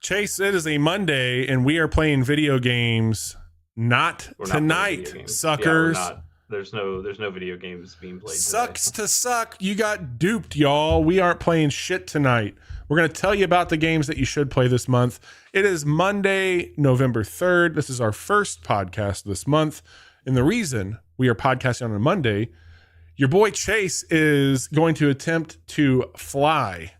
Chase, it is a Monday, and we are playing video games. Not tonight, suckers. Yeah, we're not. There's no video games being played. Sucks today. to suck. You got duped, y'all. We aren't playing shit tonight. We're going to tell you about the games that you should play this month. It is Monday, November 3rd. This is our first podcast this month. And the reason we are podcasting on a Monday, your boy Chase is going to attempt to fly.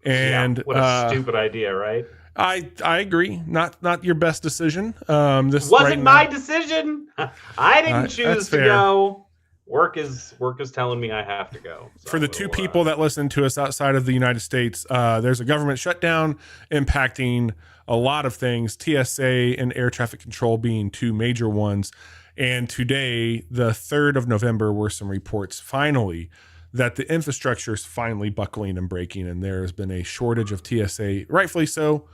And what a stupid idea, right? I agree. Not your best decision. This wasn't my decision. I didn't choose to go. Work is telling me I have to go. So for the two people that listen to us outside of the United States, there's a government shutdown impacting a lot of things. TSA and air traffic control being two major ones. And today, the 3rd of November, were some reports finally that the infrastructure is finally buckling and breaking, and there has been a shortage of TSA, rightfully so.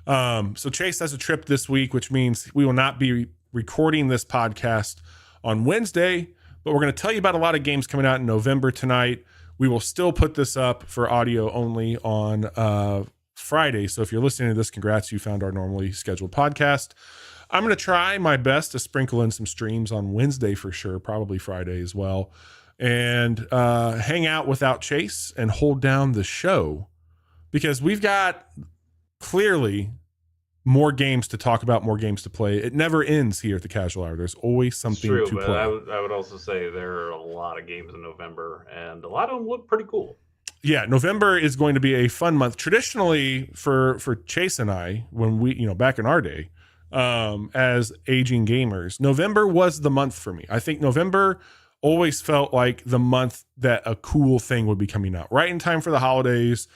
So Chase has a trip this week, which means we will not be recording this podcast on Wednesday, but we're going to tell you about a lot of games coming out in November tonight. We will still put this up for audio only on Friday. So if you're listening to this, congrats, you found our normally scheduled podcast. I'm going to try my best to sprinkle in some streams on Wednesday for sure, probably Friday as well, and hang out without Chase and hold down the show because we've got clearly more games to talk about, more games to play. It never ends here at the Casual Hour. There's always something to play. I would also say there are a lot of games in November, and a lot of them look pretty cool. Yeah, November is going to be a fun month. Traditionally, for Chase and I, when we, back in our day, as aging gamers, November was the month for me. I think November always felt like the month that a cool thing would be coming out right in time for the holidays.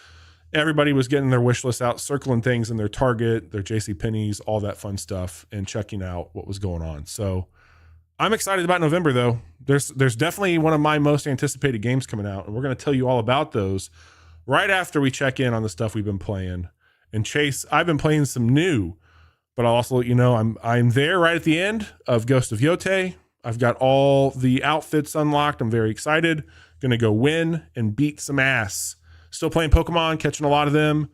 Everybody was getting their wish list out, circling things in their Target, their JCPenney's, all that fun stuff, and checking out what was going on. So I'm excited about November, though. There's definitely one of my most anticipated games coming out, and we're going to tell you all about those right after we check in on the stuff we've been playing. And Chase, I've been playing some new, but I'll also let you know I'm there right at the end of Ghost of Yotei. I've got all the outfits unlocked. I'm very excited. Going to go win and beat some ass. Still playing Pokemon, catching a lot of them.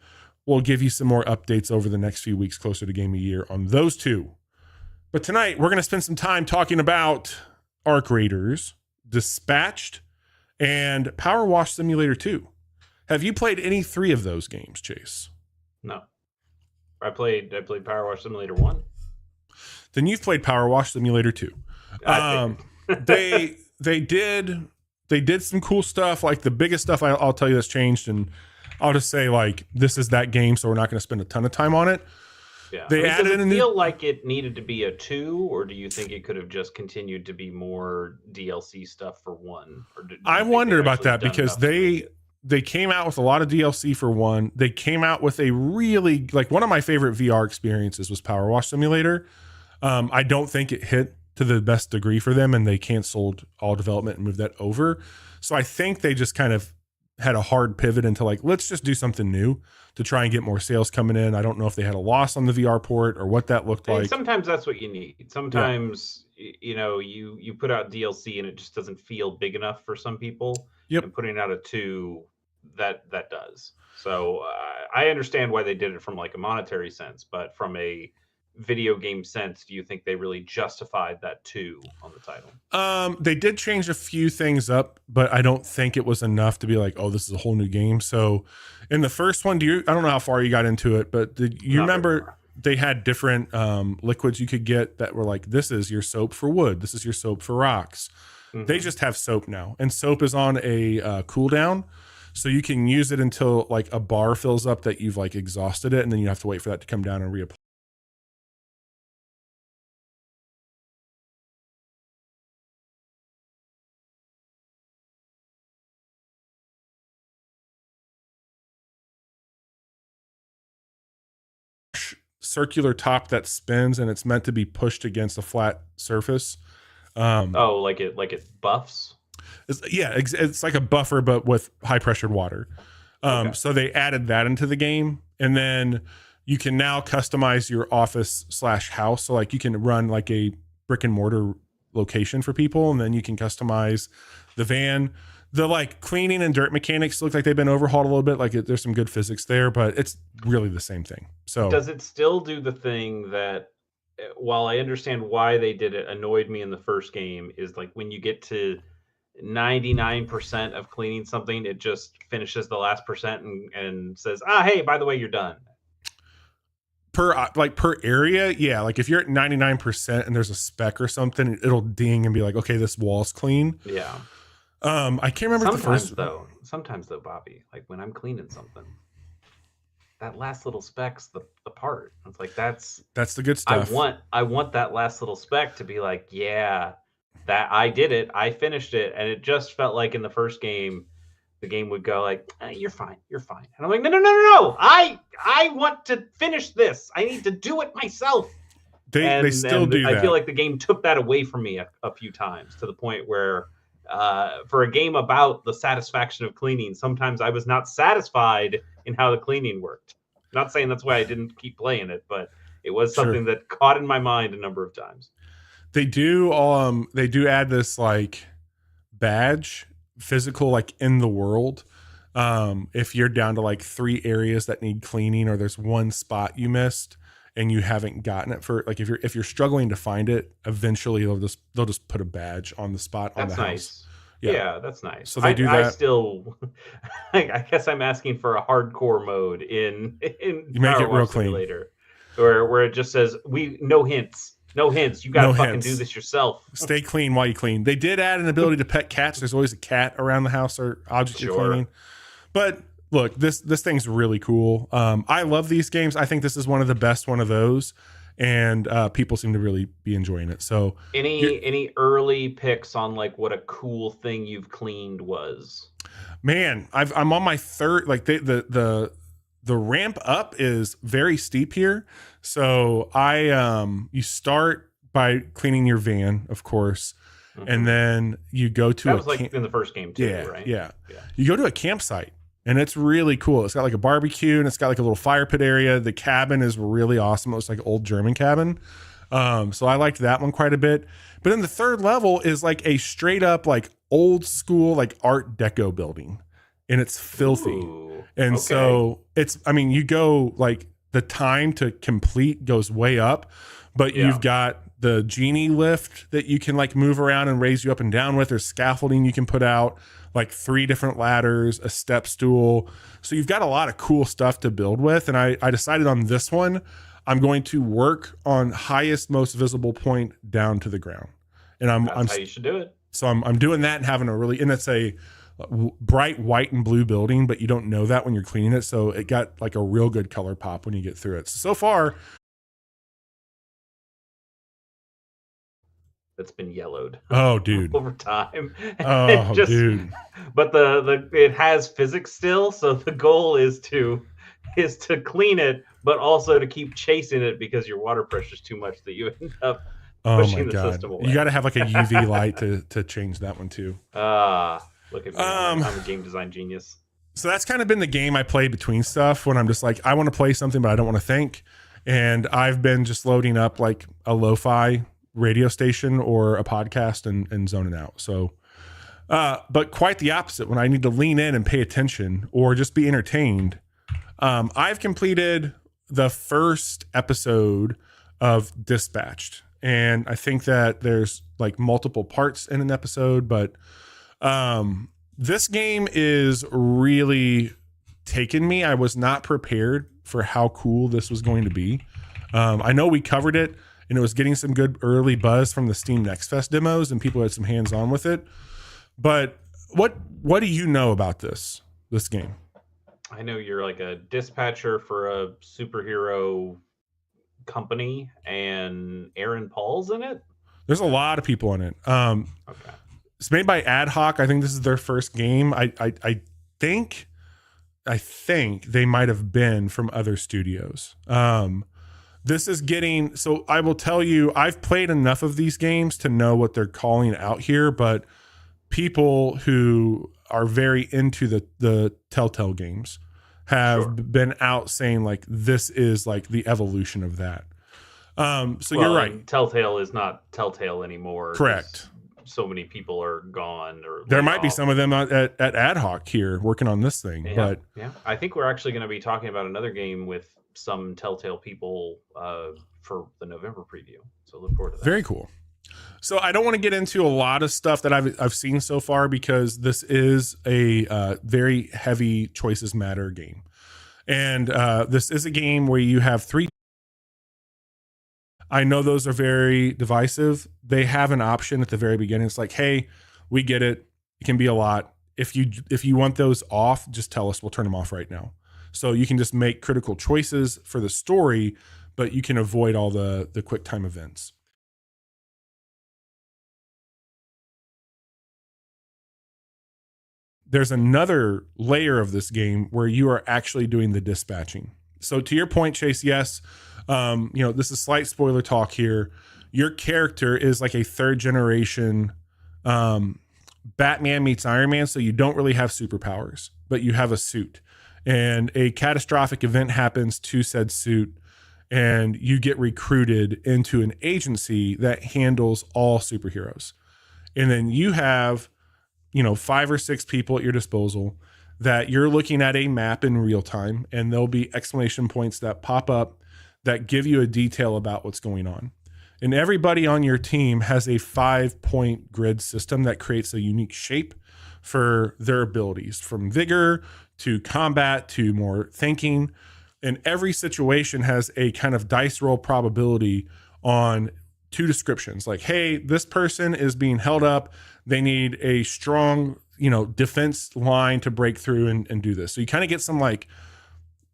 We'll give you some more updates over the next few weeks closer to Game of the Year on those two. But tonight, we're going to spend some time talking about Arc Raiders, Dispatched, and Power Wash Simulator 2. Have you played any three of those games, Chase? No. I played Power Wash Simulator 1. Then you've played Power Wash Simulator 2. They did some cool stuff. Like the biggest stuff I'll tell you that's changed, and I'll just say like this is that game, so we're not going to spend a ton of time on it. Yeah. They added does it feel like it needed to be a 2, or do you think it could have just continued to be more DLC stuff for 1? I wonder about that because they came out with a lot of DLC for 1. They came out with a really, like, one of my favorite VR experiences was Power Wash Simulator. I don't think it hit to the best degree for them, and they canceled all development and moved that over. So I think they just kind of had a hard pivot into like, let's just do something new to try and get more sales coming in. I don't know if they had a loss on the VR port or what that looked like. Sometimes that's what you need. Sometimes, you put out DLC and it just doesn't feel big enough for some people. Yep. And putting out a 2, that does. So I understand why they did it from like a monetary sense, but from a video game sense, do you think they really justified that 2 on the title? They did change a few things up, but I don't think it was enough to be like, oh, this is a whole new game. So in the first one, I don't know how far you got into it, but you remember they had different liquids you could get that were like, this is your soap for wood, this is your soap for rocks. Mm-hmm. They just have soap now, and soap is on a cooldown, so you can use it until like a bar fills up that you've like exhausted it, and then you have to wait for that to come down and reapply. Circular top that spins, and it's meant to be pushed against a flat surface. Like it buffs. It's like a buffer, but with high pressured water. Okay. So they added that into the game, and then you can now customize your office / house. So like you can run like a brick and mortar location for people, and then you can customize the van The like cleaning and dirt mechanics look like they've been overhauled a little bit. Like there's some good physics there, but it's really the same thing. So Does it still do the thing that, while I understand why they did it, annoyed me in the first game, is like when you get to 99% of cleaning something, it just finishes the last percent and says, hey, by the way, you're done. per area, yeah. Like if you're at 99% and there's a speck or something, it'll ding and be like, okay, this wall's clean. Yeah. I can't remember Sometimes though, Bobby, like when I'm cleaning something, that last little speck's the part. It's like that's the good stuff. I want that last little speck to be like, yeah, that I did it, I finished it, and it just felt like in the first game, the game would go like, you're fine, and I'm like, no, I want to finish this. I need to do it myself. They still do that. I feel like the game took that away from me a few times, to the point where for a game about the satisfaction of cleaning, sometimes I was not satisfied in how the cleaning worked. Not saying that's why I didn't keep playing it, but it was something that caught in my mind a number of times. They do add this like badge, physical, like in the world. If you're down to like 3 areas that need cleaning, or there's one spot you missed and you haven't gotten it, for like if you're struggling to find it, eventually they'll just put a badge on the spot on the house. Nice. Yeah, that's nice. So they do that. I still, I guess I'm asking for a hardcore mode in you make it real clean later, where it just says no hints. You got to fucking do this yourself. Stay clean while you clean. They did add an ability to pet cats. There's always a cat around the house or object you're cleaning. But look, this thing's really cool. I love these games. I think this is one of the best one of those, and people seem to really be enjoying it. So any early picks on like what a cool thing you've cleaned was? Man, I'm on my third. Like the ramp up is very steep here. So you start by cleaning your van, of course, and then you go to that was like in the first game too, right? Yeah. You go to a campsite. And it's really cool. It's got like a barbecue and it's got like a little fire pit area. The cabin is really awesome. It was like an old German cabin. So I liked that one quite a bit. But then the third level is like a straight up like old school like Art Deco building. And it's filthy. Ooh, and so you go like the time to complete goes way up, but you've got the genie lift that you can like move around and raise you up and down with. There's scaffolding you can put out, like 3 different ladders, a step stool. So you've got a lot of cool stuff to build with. And I decided on this one, I'm going to work on highest, most visible point down to the ground. And that's how you should do it. So I'm doing that and having and it's a bright white and blue building, but you don't know that when you're cleaning it. So it got like a real good color pop when you get through it. So far, that's been yellowed. Oh, dude. Over time. Oh, dude. But it has physics still, so the goal is to clean it, but also to keep chasing it because your water pressure is too much that you end up pushing the system away. You got to have like a UV light to change that one too. Look at me. I'm a game design genius. So that's kind of been the game I play between stuff when I'm just like, I want to play something, but I don't want to think. And I've been just loading up like a lo-fi radio station or a podcast and zoning out. So, but quite the opposite when I need to lean in and pay attention or just be entertained. I've completed the first episode of Dispatched, and I think that there's like multiple parts in an episode, but this game is really taken me. I was not prepared for how cool this was going to be. I know we covered it, and it was getting some good early buzz from the Steam Next Fest demos, and people had some hands-on with it. But what do you know about this game? I know you're like a dispatcher for a superhero company, and Aaron Paul's in it. There's a lot of people in it. Okay. It's made by Ad Hoc. I think this is their first game. I think they might have been from other studios. This is getting, so I will tell you, I've played enough of these games to know what they're calling out here, but people who are very into the Telltale games have been out saying like, this is like the evolution of that. So you're right. Telltale is not Telltale anymore. Correct. so many people are gone or There laid might be off. some of them at Ad Hoc here working on this thing, Yeah, but yeah. I think we're actually going to be talking about another game with some Telltale people for the November preview. So look forward to that. very cool. So I don't want to get into a lot of stuff that I've seen so far because this is a very heavy choices matter game, and this is a game where you have three. I know those are very divisive. They have an option at the very beginning. It's like, hey, we get it. It can be a lot. If you want those off, just tell us. We'll turn them off right now. So you can just make critical choices for the story, but you can avoid all the quick time events. There's another layer of this game where you are actually doing the dispatching. So to your point, Chase, yes, this is slight spoiler talk here. Your character is like a third generation Batman meets Iron Man, so you don't really have superpowers, but you have a suit. And a catastrophic event happens to said suit, and you get recruited into an agency that handles all superheroes. And then you have 5 or 6 people at your disposal that you're looking at a map in real time, and there'll be exclamation points that pop up that give you a detail about what's going on. And everybody on your team has a 5-point grid system that creates a unique shape for their abilities, from vigor to combat to more thinking. And every situation has a kind of dice roll probability on 2 descriptions, like, hey, this person is being held up. They need a strong, defense line to break through and do this. So you kind of get some like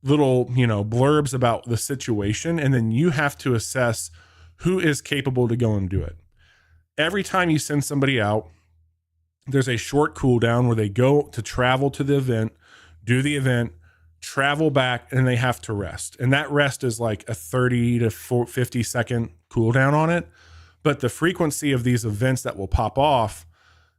little, blurbs about the situation, and then you have to assess who is capable to go and do it. Every time you send somebody out, there's a short cooldown where they go to travel to the event, do the event, travel back, and they have to rest. And that rest is like a 30 to 50 second cooldown on it. But the frequency of these events that will pop off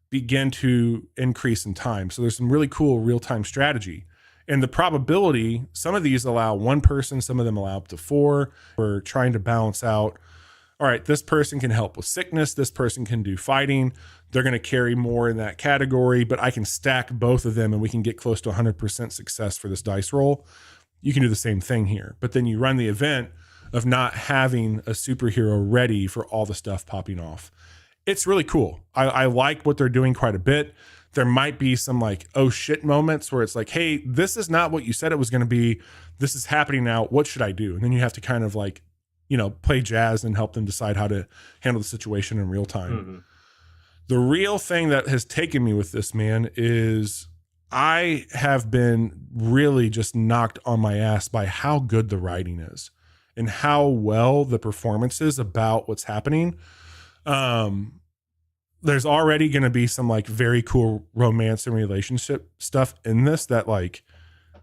begin to increase in time. So there's some really cool real-time strategy. And the probability, some of these allow 1 person, some of them allow up to 4. We're trying to balance out, all right, this person can help with sickness, this person can do fighting. They're going to carry more in that category, but I can stack both of them and we can get close to 100% success for this dice roll. You can do the same thing here. But then you run the event of not having a superhero ready for all the stuff popping off. It's really cool. I like what they're doing quite a bit. There might be some like, oh shit moments where it's like, hey, this is not what you said it was going to be. This is happening now. What should I do? And then you have to kind of like, play jazz and help them decide how to handle the situation in real time. Mm-hmm. The real thing that has taken me with this, man, is I have been really just knocked on my ass by how good the writing is and how well the performance is about what's happening. There's already going to be some like very cool romance and relationship stuff in this, that like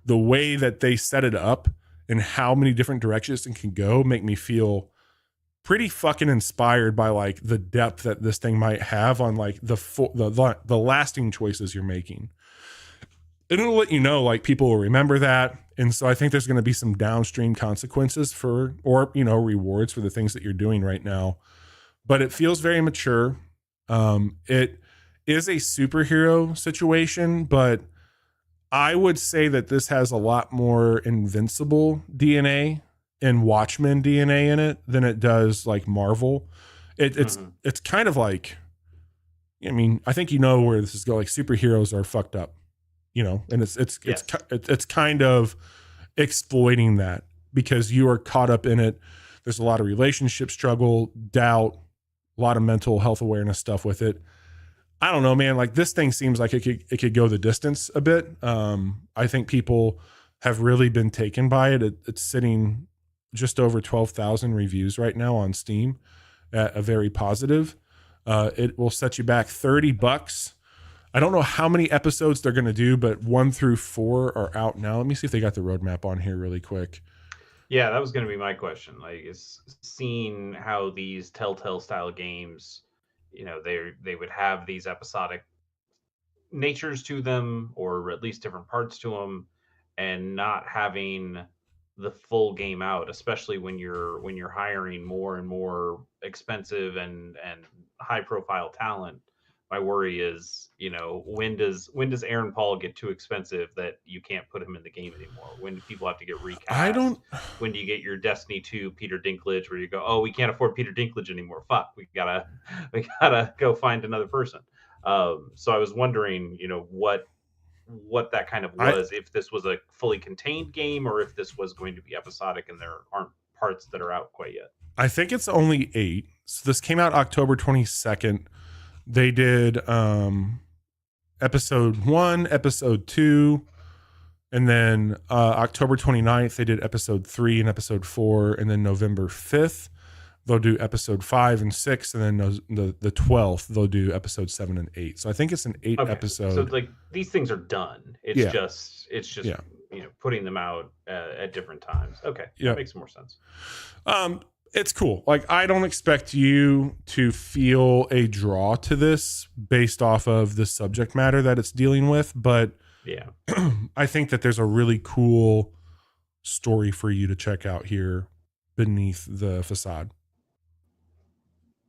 the way that they set it up and how many different directions it can go make me feel pretty fucking inspired by like the depth that this thing might have on like the lasting choices you're making. It'll let you know like people will remember that. And so I think there's going to be some downstream consequences rewards for the things that you're doing right now. But it feels very mature. It is a superhero situation, but I would say that this has a lot more Invincible DNA and Watchmen DNA in it than it does like Marvel. It's kind of like, I mean, I think where this is going. Like superheroes are fucked up, and it's kind of exploiting that because you are caught up in it. There's a lot of relationship struggle, doubt, a lot of mental health awareness stuff with it. I don't know, man. Like this thing seems like it could go the distance a bit. I think people have really been taken by it. It's sitting just over 12,000 reviews right now on Steam at a very positive. It will set you back $30. I don't know how many episodes they're going to do, but 1 through 4 are out now. Let me see if they got the roadmap on here really quick. Yeah, that was going to be my question. Like, is seeing how these Telltale style games, they would have these episodic natures to them, or at least different parts to them, and not having the full game out, especially when you're hiring more and more expensive and high profile talent. my worry is, when does Aaron Paul get too expensive that you can't put him in the game anymore? When do people have to get I don't. recast? When do you get your Destiny 2 Peter Dinklage where you go, oh, we can't afford Peter Dinklage anymore. Fuck, we gotta go find another person. So I was wondering, what that kind of I was, if this was a fully contained game or if this was going to be episodic and there aren't parts that are out quite yet. I think it's only 8. So this came out October 22nd. They did episode 1, episode 2, and then October 29th they did episode 3 and episode 4, and then November 5th they'll do episode 5 and 6, and then the 12th they'll do episode 7 and 8. So I think it's an 8 episode. So like these things are done. It's Yeah. just Yeah. putting them out at different times. Okay, Yeah. that makes more sense. It's cool. Like, I don't expect you to feel a draw to this based off of the subject matter that it's dealing with, but Yeah. I think that there's a really cool story for you to check out here beneath the facade.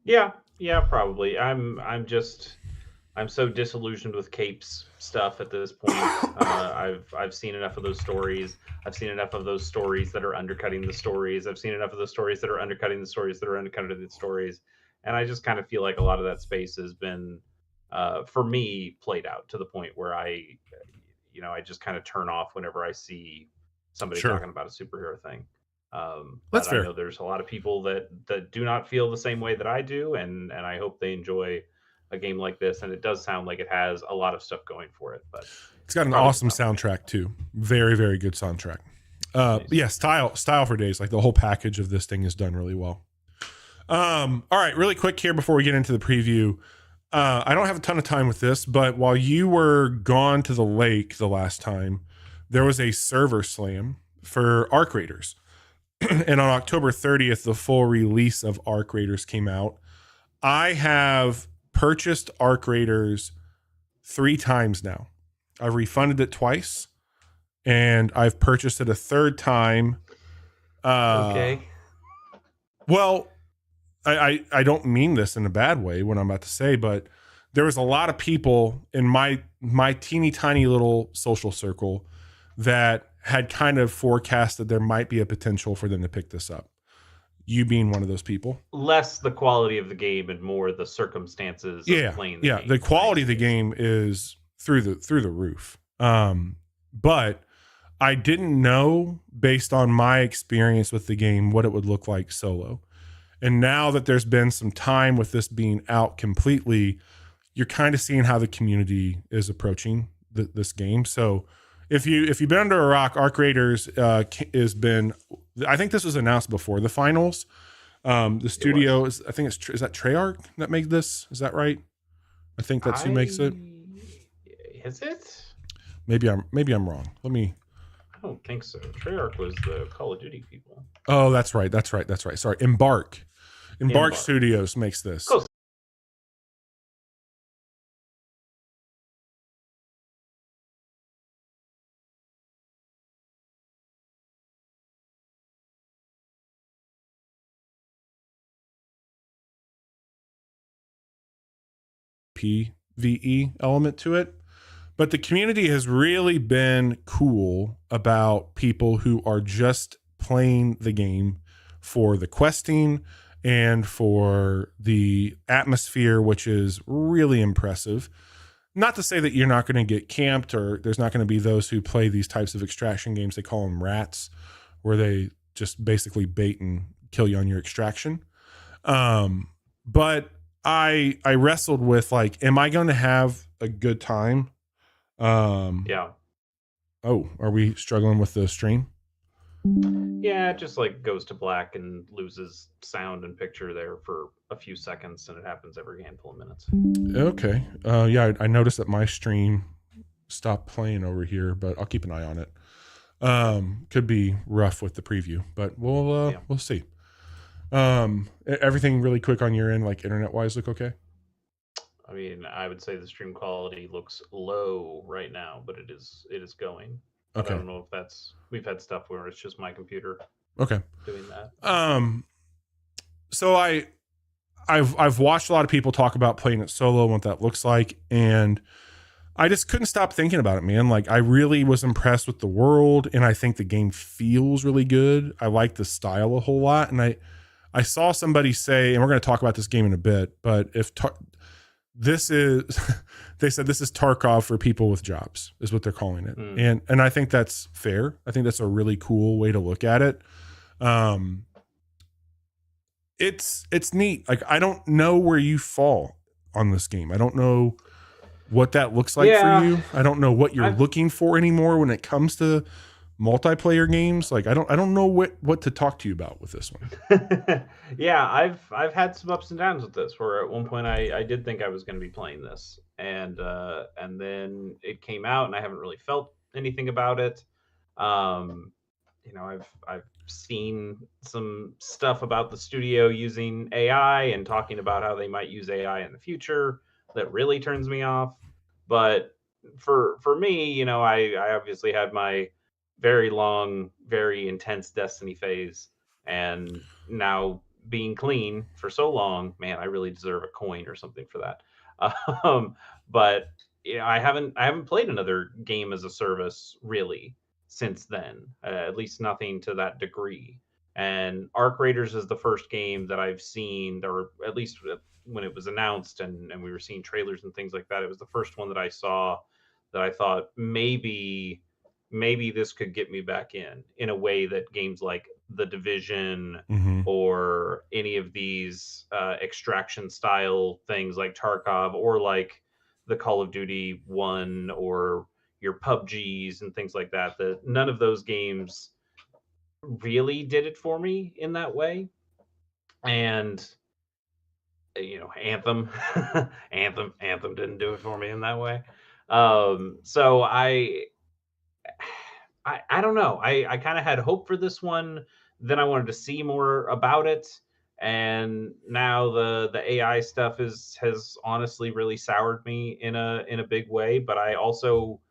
Yeah, probably. I'm so disillusioned with Cape's stuff at this point. I've seen enough of those stories. I've seen enough of those stories that are undercutting the stories. I've seen enough of those stories that are undercutting the stories that are undercutting the stories. And I just kind of feel like a lot of that space has been, for me, played out to the point where I just kind of turn off whenever I see somebody Sure. talking about a superhero thing. That's But fair. I know there's a lot of people that do not feel the same way that I do, and I hope they enjoy a game like this. And it does sound like it has a lot of stuff going for it. But It's got an probably awesome not for me. soundtrack too. Very, very good soundtrack. Nice. Yeah, style for days. Like, the whole package of this thing is done really well. All right, really quick here before we get into the preview. I don't have a ton of time with this, but while you were gone to the lake the last time, there was a server slam for Arc Raiders. And on October 30th, the full release of Arc Raiders came out. I have purchased Arc Raiders 3 times now. I've refunded it twice, and I've purchased it a third time. Okay. Well, I don't mean this in a bad way, what I'm about to say, but there was a lot of people in my teeny tiny little social circle that had kind of forecasted there might be a potential for them to pick this up. You being one of those people. Less the quality of the game and more the circumstances of playing the game. The quality of the game is through the roof. But I didn't know, based on my experience with the game, what it would look like solo. And now that there's been some time with this being out completely, you're kind of seeing how the community is approaching this game. So if you've been under a rock, Arc Raiders has been, I think this was announced before the finals. The studio is, I think is that Treyarch that made this? Is that right? I think that's who makes it. Is it? Maybe I'm wrong. I don't think so. Treyarch was the Call of Duty people. Oh, that's right. Sorry, Embark Studios makes this. Close. PvE element to it. But the community has really been cool about people who are just playing the game for the questing and for the atmosphere, which is really impressive. Not to say that you're not going to get camped, or there's not going to be those who play these types of extraction games. They call them rats, where they just basically bait and kill you on your extraction. But I wrestled with, like, am I going to have a good time? Yeah. Oh, are we struggling with the stream? Yeah, it just like goes to black and loses sound and picture there for a few seconds, and it happens every handful of minutes. Okay. Yeah, I noticed that my stream stopped playing over here, but I'll keep an eye on it. Could be rough with the preview, but we'll see. Everything really quick on your end, like internet wise, look okay? I mean, I would say the stream quality looks low right now, but it is going. But Okay. I don't know if we've had stuff where it's just my computer Okay. doing that. So I've watched a lot of people talk about playing it solo and what that looks like, and I just couldn't stop thinking about it, man. Like, I really was impressed with the world, and I think the game feels really good. I like the style a whole lot, and I saw somebody say, and we're going to talk about this game in a bit, but this is, they said this is Tarkov for people with jobs, is what they're calling it, and I think that's fair. I think that's a really cool way to look at it. It's neat. Like, I don't know where you fall on this game. I don't know what that looks like for you. I don't know what you're looking for anymore when it comes to multiplayer games. Like, I don't know what to talk to you about with this one. Yeah, I've had some ups and downs with this, where at one point I did think I was going to be playing this, and then it came out and I haven't really felt anything about it. I've seen some stuff about the studio using AI and talking about how they might use AI in the future that really turns me off. But for me, I obviously had my very long, very intense Destiny phase, and now being clean for so long, man, I really deserve a coin or something for that. But I haven't played another game as a service really since then, at least nothing to that degree. And Arc Raiders is the first game that I've seen, or at least when it was announced and we were seeing trailers and things like that, it was the first one that I saw that I thought maybe this could get me back in a way that games like The Division or any of these extraction style things like Tarkov, or like the Call of Duty one, or your PUBGs and things like that, that none of those games really did it for me in that way. And Anthem Anthem didn't do it for me in that way. So I don't know. I kind of had hope for this one. Then I wanted to see more about it, and now the AI stuff has honestly really soured me in a big way. But I also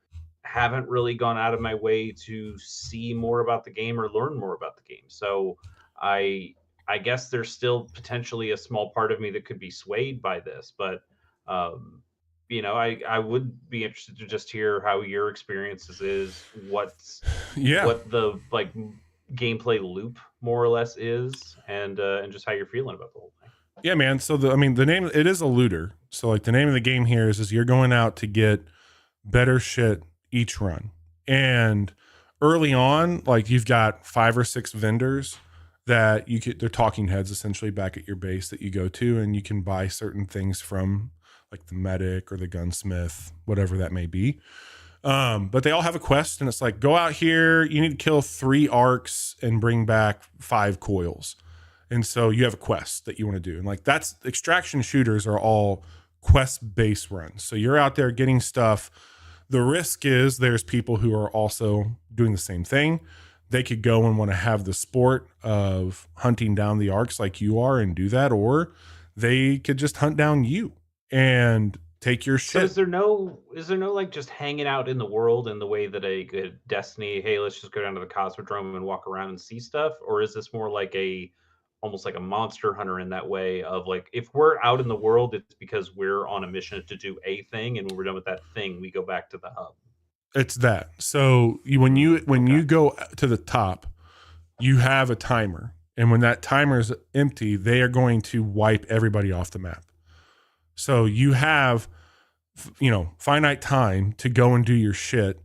haven't really gone out of my way to see more about the game or learn more about the game. So I guess there's still potentially a small part of me that could be swayed by this, but I would be interested to just hear how your experiences is, what the like gameplay loop more or less is, and just how you're feeling about the whole thing. Yeah, man. So the name, it is a looter. So like the name of the game here is you're going out to get better shit each run. And early on, like, you've got 5 or 6 vendors that they're talking heads essentially back at your base that you go to, and you can buy certain things from, like the medic or the gunsmith, whatever that may be. But they all have a quest, and it's like, go out here, you need to kill 3 arcs and bring back 5 coils. And so you have a quest that you want to do. And like, that's extraction shooters are all quest based runs. So you're out there getting stuff. The risk is there's people who are also doing the same thing. They could go and want to have the sport of hunting down the arcs like you are and do that, or they could just hunt down you and take your shit. So is there no like just hanging out in the world in the way that a good Destiny, hey, let's just go down to the Cosmodrome and walk around and see stuff? Or is this more like almost like a Monster Hunter in that way of like, if we're out in the world, it's because we're on a mission to do a thing, and when we're done with that thing, we go back to the hub? It's that. So when you go to the top, you have a timer, and when that timer is empty, they are going to wipe everybody off the map. So you have, finite time to go and do your shit,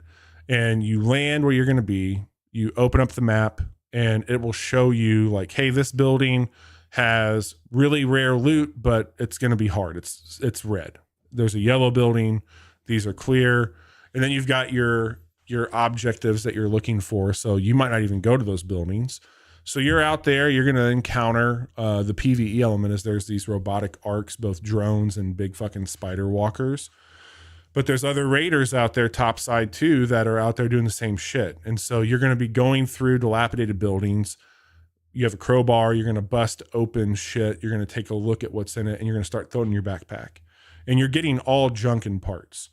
and you land where you're going to be. You open up the map, and it will show you like, hey, this building has really rare loot, but it's going to be hard. It's red. There's a yellow building. These are clear. And then you've got your objectives that you're looking for. So you might not even go to those buildings. So you're out there, you're going to encounter the PvE element is there's these robotic arcs, both drones and big fucking spider walkers. But there's other raiders out there topside too that are out there doing the same shit. And so you're going to be going through dilapidated buildings. You have a crowbar, you're going to bust open shit. You're going to take a look at what's in it, and you're going to start throwing in your backpack. And you're getting all junk and parts.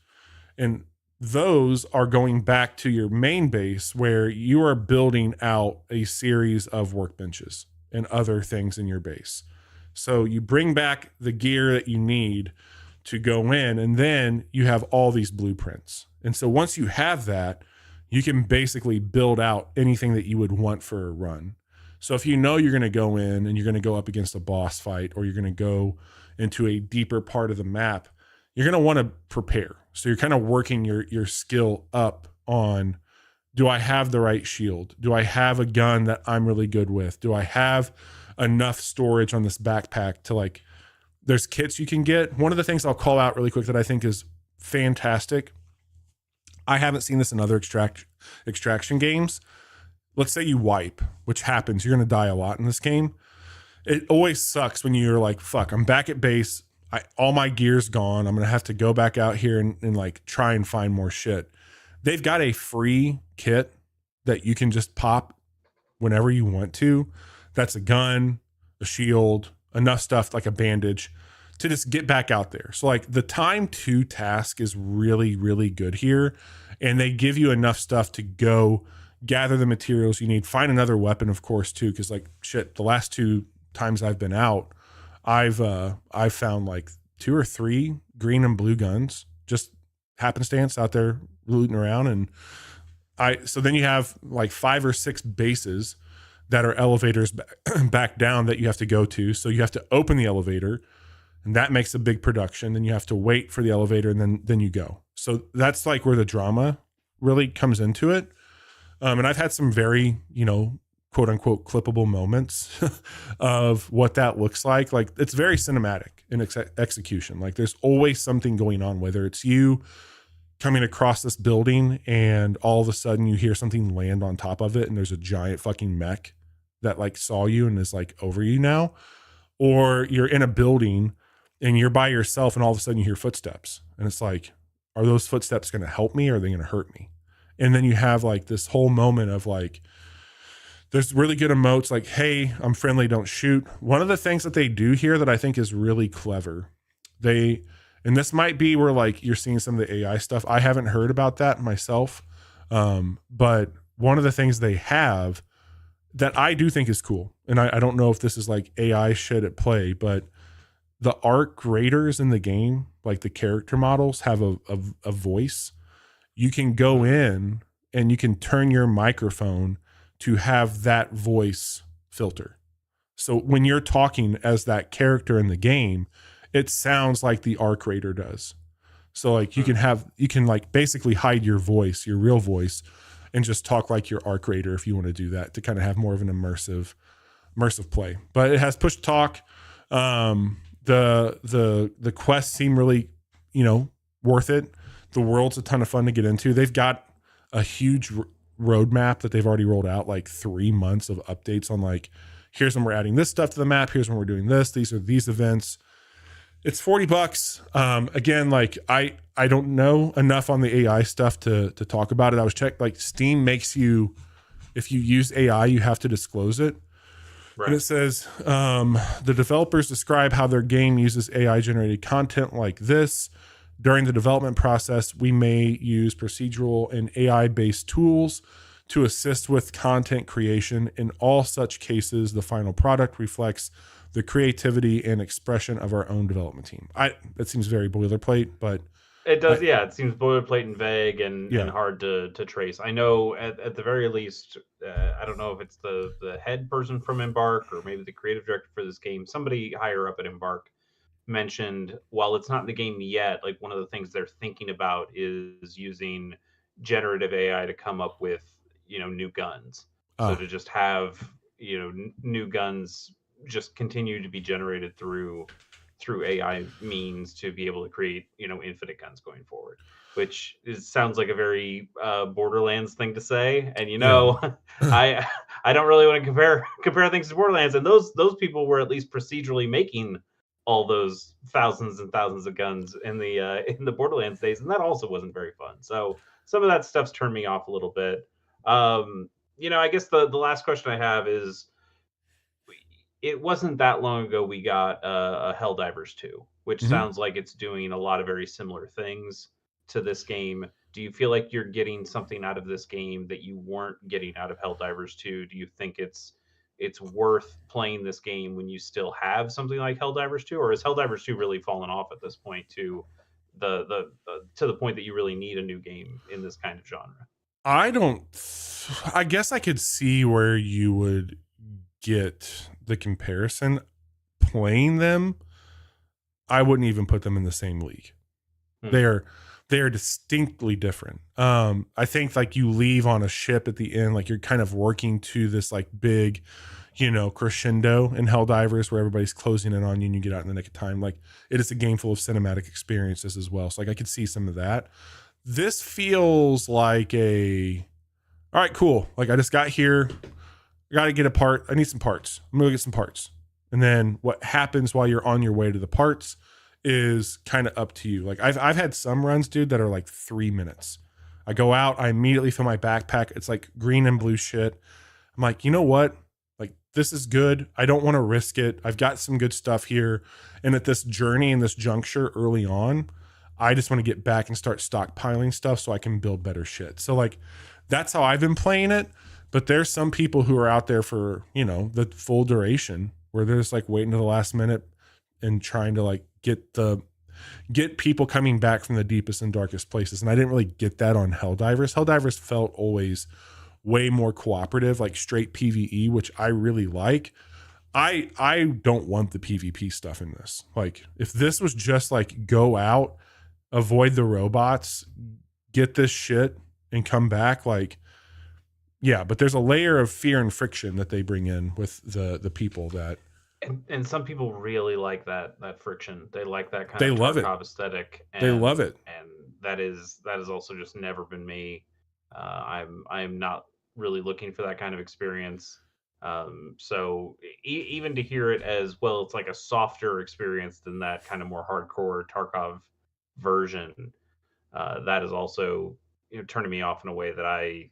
And those are going back to your main base where you are building out a series of workbenches and other things in your base. So you bring back the gear that you need to go in, and then you have all these blueprints. And so once you have that, you can basically build out anything that you would want for a run. So if you know you're going to go in and you're going to go up against a boss fight, or you're going to go into a deeper part of the map, you're going to want to prepare. So you're kind of working your skill up on, do I have the right shield? Do I have a gun that I'm really good with? Do I have enough storage on this backpack to, like, there's kits you can get. One of the things I'll call out really quick that I think is fantastic, I haven't seen this in other extraction games. Let's say you wipe, which happens. You're going to die a lot in this game. It always sucks when you're like, fuck, I'm back at base. All my gear's gone. I'm going to have to go back out here and like try and find more shit. They've got a free kit that you can just pop whenever you want to. That's a gun, a shield, enough stuff like a bandage to just get back out there. So like the time to task is really, really good here. And they give you enough stuff to go gather the materials you need, find another weapon, of course, too. Cause like shit, the last 2 times I've been out, I've found like 2 or 3 green and blue guns, just happenstance out there looting around. And so then you have like 5 or 6 bases that are elevators back down that you have to go to. So you have to open the elevator, and that makes a big production. Then you have to wait for the elevator, and then you go. So that's like where the drama really comes into it. And I've had some very, quote unquote clippable moments of what that looks like. Like it's very cinematic in execution. Like there's always something going on, whether it's you coming across this building and all of a sudden you hear something land on top of it and there's a giant fucking mech that like saw you and is like over you now, or you're in a building and you're by yourself and all of a sudden you hear footsteps and it's like, are those footsteps going to help me or are they going to hurt me? And then you have like this whole moment of like, there's really good emotes like, hey, I'm friendly, don't shoot. One of the things that they do here that I think is really clever, and this might be where like you're seeing some of the AI stuff. I haven't heard about that myself. But one of the things they have that I do think is cool, and I don't know if this is like AI shit at play, but the arc raiders in the game, like the character models have a voice. You can go in and you can turn your microphone to have that voice filter. So when you're talking as that character in the game, it sounds like the arc raider does. So like you can like basically hide your voice, your real voice, and just talk like your arc raider if you want to do that to kind of have more of an immersive play. But it has push to talk. The quests seem really, worth it. The world's a ton of fun to get into. They've got a huge roadmap that they've already rolled out, like 3 months of updates on like, here's when we're adding this stuff to the map. Here's when we're doing this. These are these events. It's $40. Again, like I don't know enough on the AI stuff to talk about it. I was checked, like Steam makes you, if you use AI, you have to disclose it. Right. And it says, the developers describe how their game uses AI generated content like this. During the development process, we may use procedural and AI based tools to assist with content creation. In all such cases, the final product reflects the creativity and expression of our own development team. That seems very boilerplate, but it does. It seems boilerplate and vague and hard to trace. I know at the very least, I don't know if it's the head person from Embark or maybe the creative director for this game, somebody higher up at Embark mentioned, while it's not in the game yet, like one of the things they're thinking about is using generative AI to come up with, new guns. So to just have, new guns just continue to be generated through AI means to be able to create, infinite guns going forward, which sounds like a very Borderlands thing to say. And I don't really want to compare things to Borderlands, and those people were at least procedurally making all those thousands and thousands of guns in the Borderlands days, and that also wasn't very fun. So some of that stuff's turned me off a little bit. I guess the last question I have is, it wasn't that long ago we got a Helldivers 2, which sounds like it's doing a lot of very similar things to this game. Do you feel like you're getting something out of this game that you weren't getting out of Helldivers 2? Do you think it's it's worth playing this game when you still have something like Helldivers 2, or has Helldivers 2 really fallen off at this point to the point that you really need a new game in this kind of genre? I don't. I guess I could see where you would get the comparison. Playing them, I wouldn't even put them in the same league. They are distinctly different. I think like you leave on a ship at the end, like you're kind of working to this like big, crescendo in Helldivers where everybody's closing in on you and you get out in the nick of time. Like it is a game full of cinematic experiences as well. So like I could see some of that. This feels like all right, cool. Like I just got here. I got to get a part. I need some parts. I'm going to get some parts. And then what happens while you're on your way to the parts is kind of up to you. Like I've had some runs, dude, that are like 3 minutes. I go out, I immediately fill my backpack. It's like green and blue shit. I'm like, you know what? Like this is good. I don't want to risk it. I've got some good stuff here. And at this journey and this juncture early on, I just want to get back and start stockpiling stuff so I can build better shit. So like that's how I've been playing it. But there's some people who are out there for, the full duration where they're just like waiting to the last minute and trying to like get people coming back from the deepest and darkest places. And I didn't really get that on Helldivers. Helldivers felt always way more cooperative, like straight PvE, which I really like. I don't want the PvP stuff in this. Like if this was just like go out, avoid the robots, get this shit and come back, like, yeah, but there's a layer of fear and friction that they bring in with the people that. And some people really like that friction. They like that kind they of love Tarkov it. aesthetic. They love it. And that is also just never been me. I'm not really looking for that kind of experience. So even to hear it as well, it's like a softer experience than that kind of more hardcore Tarkov version. That is also turning me off in a way that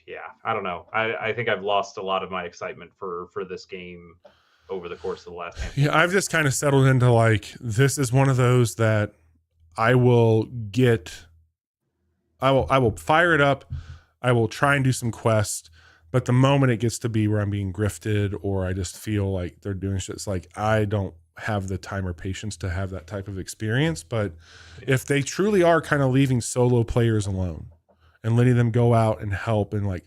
yeah, I don't know. I think I've lost a lot of my excitement for this game over the course of the last handful. Yeah, I've just kind of settled into like this is one of those that I will fire it up. I will try and do some quests, but the moment it gets to be where I'm being grifted or I just feel like they're doing shit, it's like I don't have the time or patience to have that type of experience. But if they truly are kind of leaving solo players alone and letting them go out and help and like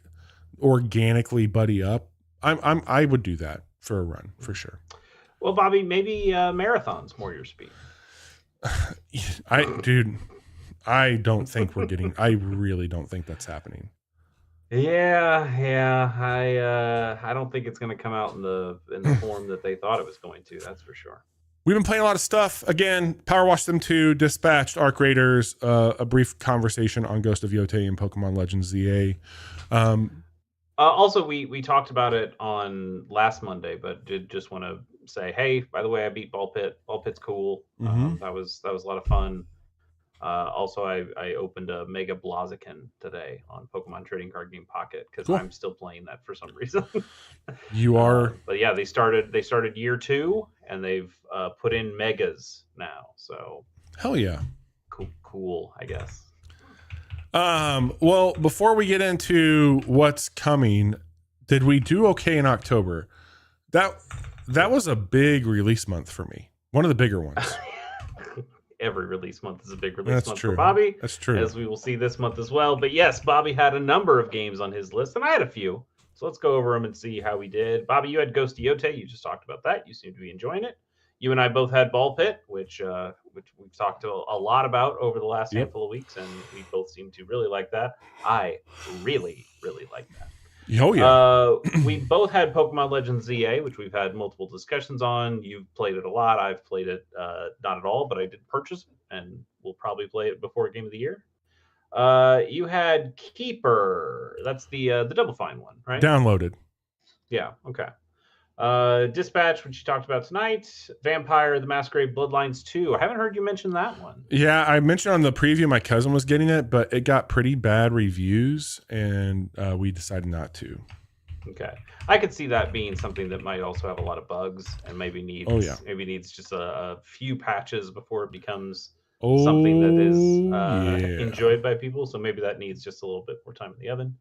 organically buddy up, I would do that for a run for sure. Well, Bobby, maybe marathon's more your speed. I don't think we're getting. I really don't think that's happening. Yeah. I don't think it's going to come out in the form that they thought it was going to. That's for sure. We've been playing a lot of stuff. Again, Power Wash Them 2, Dispatched, Arc Raiders, a brief conversation on Ghost of Yotei and Pokemon Legends ZA. Also, we talked about it on last Monday, but did just want to say, hey, by the way, I beat Ball Pit. Ball Pit's cool. That was a lot of fun. Also, I opened a Mega Blaziken today on Pokemon Trading Card Game Pocket because I'm still playing that for some reason. You are, but yeah, they started year 2 and they've put in megas now. So hell yeah, cool, I guess. Well, before we get into what's coming, did we do okay in October? That was a big release month for me. One of the bigger ones. Every release month is a big release month true. for Bobby. That's true. As we will see this month as well. But yes, Bobby had a number of games on his list, and I had a few. So let's go over them and see how we did. Bobby, you had Ghost of Yotei. You just talked about that. You seem to be enjoying it. You and I both had Ball Pit, which we've talked a lot about over the last handful of weeks, and we both seem to really like that. I really, really like that. Oh yeah. We both had Pokemon Legends ZA, which we've had multiple discussions on. You've played it a lot. I've played it not at all, but I did purchase it, and we'll probably play it before Game of the Year. You had Keeper. That's the Double Fine one, right? Downloaded. Yeah. Okay. Dispatch, which you talked about tonight. Vampire: The Masquerade Bloodlines 2. I haven't heard you mention that one. Yeah, I mentioned on the preview my cousin was getting it, but it got pretty bad reviews, and we decided not to. Okay, I could see that being something that might also have a lot of bugs and maybe needs just a few patches before it becomes something that is enjoyed by people. So maybe that needs just a little bit more time in the oven.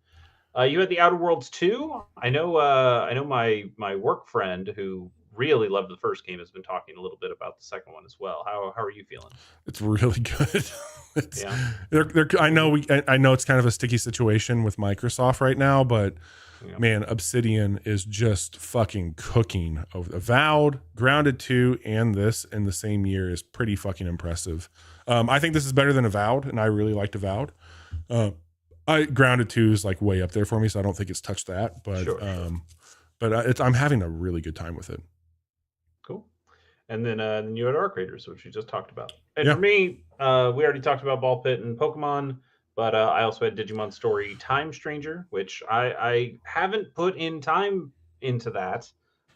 You had the Outer Worlds 2. I know. I know my work friend who really loved the first game has been talking a little bit about the second one as well. How are you feeling? It's really good. It's, Yeah. I know I know it's kind of a sticky situation with Microsoft right now, but Yeah. man, Obsidian is just fucking cooking. Avowed, Grounded 2, and this in the same year is pretty fucking impressive. I think this is better than Avowed, and I really liked Avowed. Grounded 2 is like way up there for me, so I don't think it's touched that. But Sure. I'm having a really good time with it. Cool. And then you had Arc Raiders, which we just talked about. And Yeah. for me, we already talked about Ball Pit and Pokemon, but I also had Digimon Story Time Stranger, which I haven't put in time into that,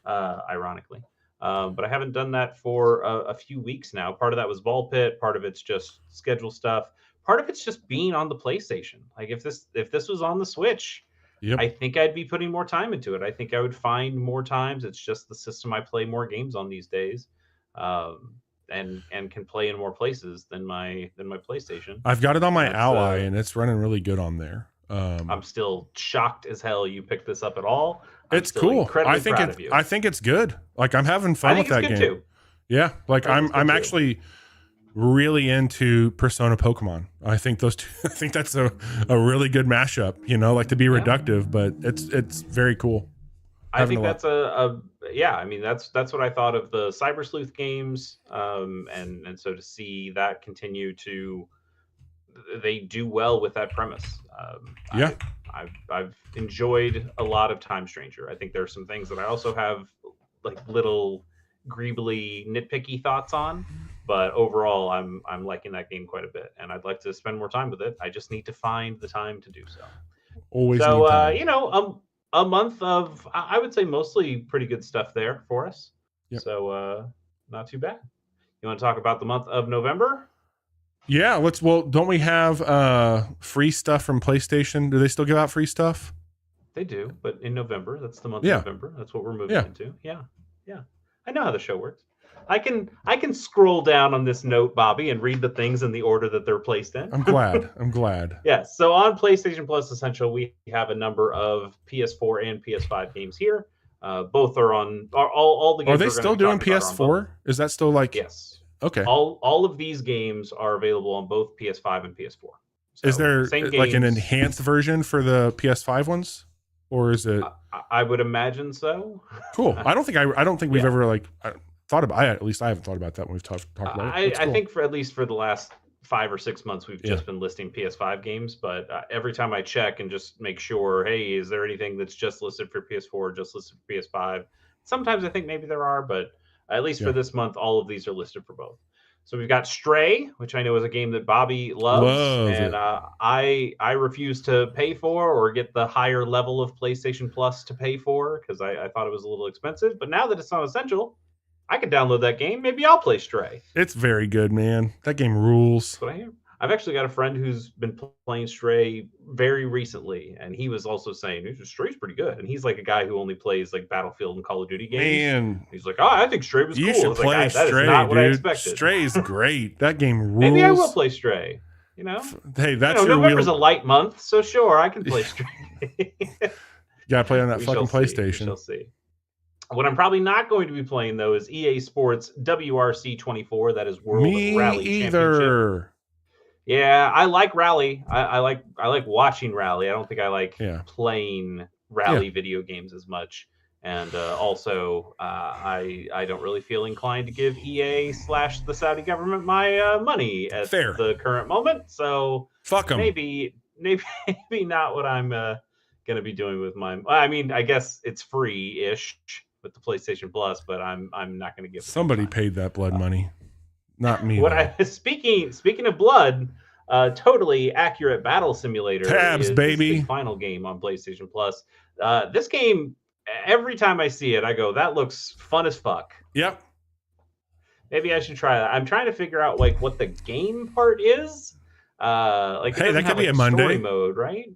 ironically. But I haven't done that for a few weeks now. Part of that was Ball Pit. Part of it's just schedule stuff. Part of it's just being on the PlayStation. Like if this was on the Switch, Yep. I think I'd be putting more time into it. I think I would find more times. It's just the system I play more games on these days, and can play in more places than my PlayStation. I've got it on my That's, Ally, and it's running really good on there. I'm still shocked as hell you picked this up at all. I'm It's still cool. incredibly I think proud of you. I think it's good. Like I'm having I fun think with it's that good game. too. Yeah, like I think it's I'm good too. actually really into Persona Pokemon. I think those two, I think that's a really good mashup, you know, like to be reductive, but it's very cool. I think that's yeah. I mean, that's what I thought of the Cyber Sleuth games, and so to see that continue to, they do well with that premise. Yeah. I've enjoyed a lot of Time Stranger. I think there are some things that I also have like little greebly nitpicky thoughts on, but overall, I'm liking that game quite a bit, and I'd like to spend more time with it. I just need to find the time to do so. Always need So, time. you know, a month of, I would say, mostly pretty good stuff there for us. Yep. So, not too bad. You want to talk about the month of November? Yeah, don't we have free stuff from PlayStation? Do they still give out free stuff? They do, but in November, that's the month Yeah. of November. That's what we're moving Yeah. into. Yeah. I know how the show works. I can scroll down on this note, Bobby, and read the things in the order that they're placed in. I'm glad. Yes. So on PlayStation Plus Essential, we have a number of PS4 and PS5 games here. Both are on all the games. Are they still doing PS4? Is that still like? Yes. Okay. All of these games are available on both PS5 and PS4. So is there same like an games. enhanced version for the PS5 ones, or is it? I would imagine so. Cool. I don't think we've Yeah. ever like thought about. At least I haven't thought about that when we've talked about it. I think for at least for the last 5 or 6 months, we've Yeah. just been listing PS5 games. But every time I check and just make sure, hey, is there anything that's just listed for PS4, just listed for PS5? Sometimes I think maybe there are, but at least Yeah. for this month, all of these are listed for both. So we've got Stray, which I know is a game that Bobby loves, and I refuse to pay for or get the higher level of PlayStation Plus to pay for because I thought it was a little expensive. But now that it's not essential, I could download that game. Maybe I'll play Stray. It's very good, man. That game rules. That's what I hear. I've actually got a friend who's been playing Stray very recently, and he was also saying Stray's pretty good. And he's like a guy who only plays like Battlefield and Call of Duty games. Man, he's like, oh, I think Stray was you cool. should It's play like, that Stray, is not what I dude. expected. Stray's great. That game rules. Maybe I will play Stray. You know, hey, that's your November's a light month, so sure, I can play Stray. You gotta play on that We fucking shall see. We PlayStation. shall see. What I'm probably not going to be playing though is EA Sports WRC 24. That is World Rally Championship. either. Yeah, I like Rally. I like watching Rally. I don't think I like Yeah. playing Rally video games as much. And also, I don't really feel inclined to give EA / the Saudi government my money at Fair. the current moment. So Fuck them. maybe not what I'm going to be doing with my. I mean, I guess it's free-ish with the PlayStation Plus, but I'm not going to give. Somebody paid that blood money, not me. Speaking of blood, totally accurate battle simulator. Tabs, is baby. the final game on PlayStation Plus. This game, every time I see it, I go, that looks fun as fuck. Yep. Maybe I should try that. I'm trying to figure out like what the game part is. Like, hey, that could be a Monday story mode, right?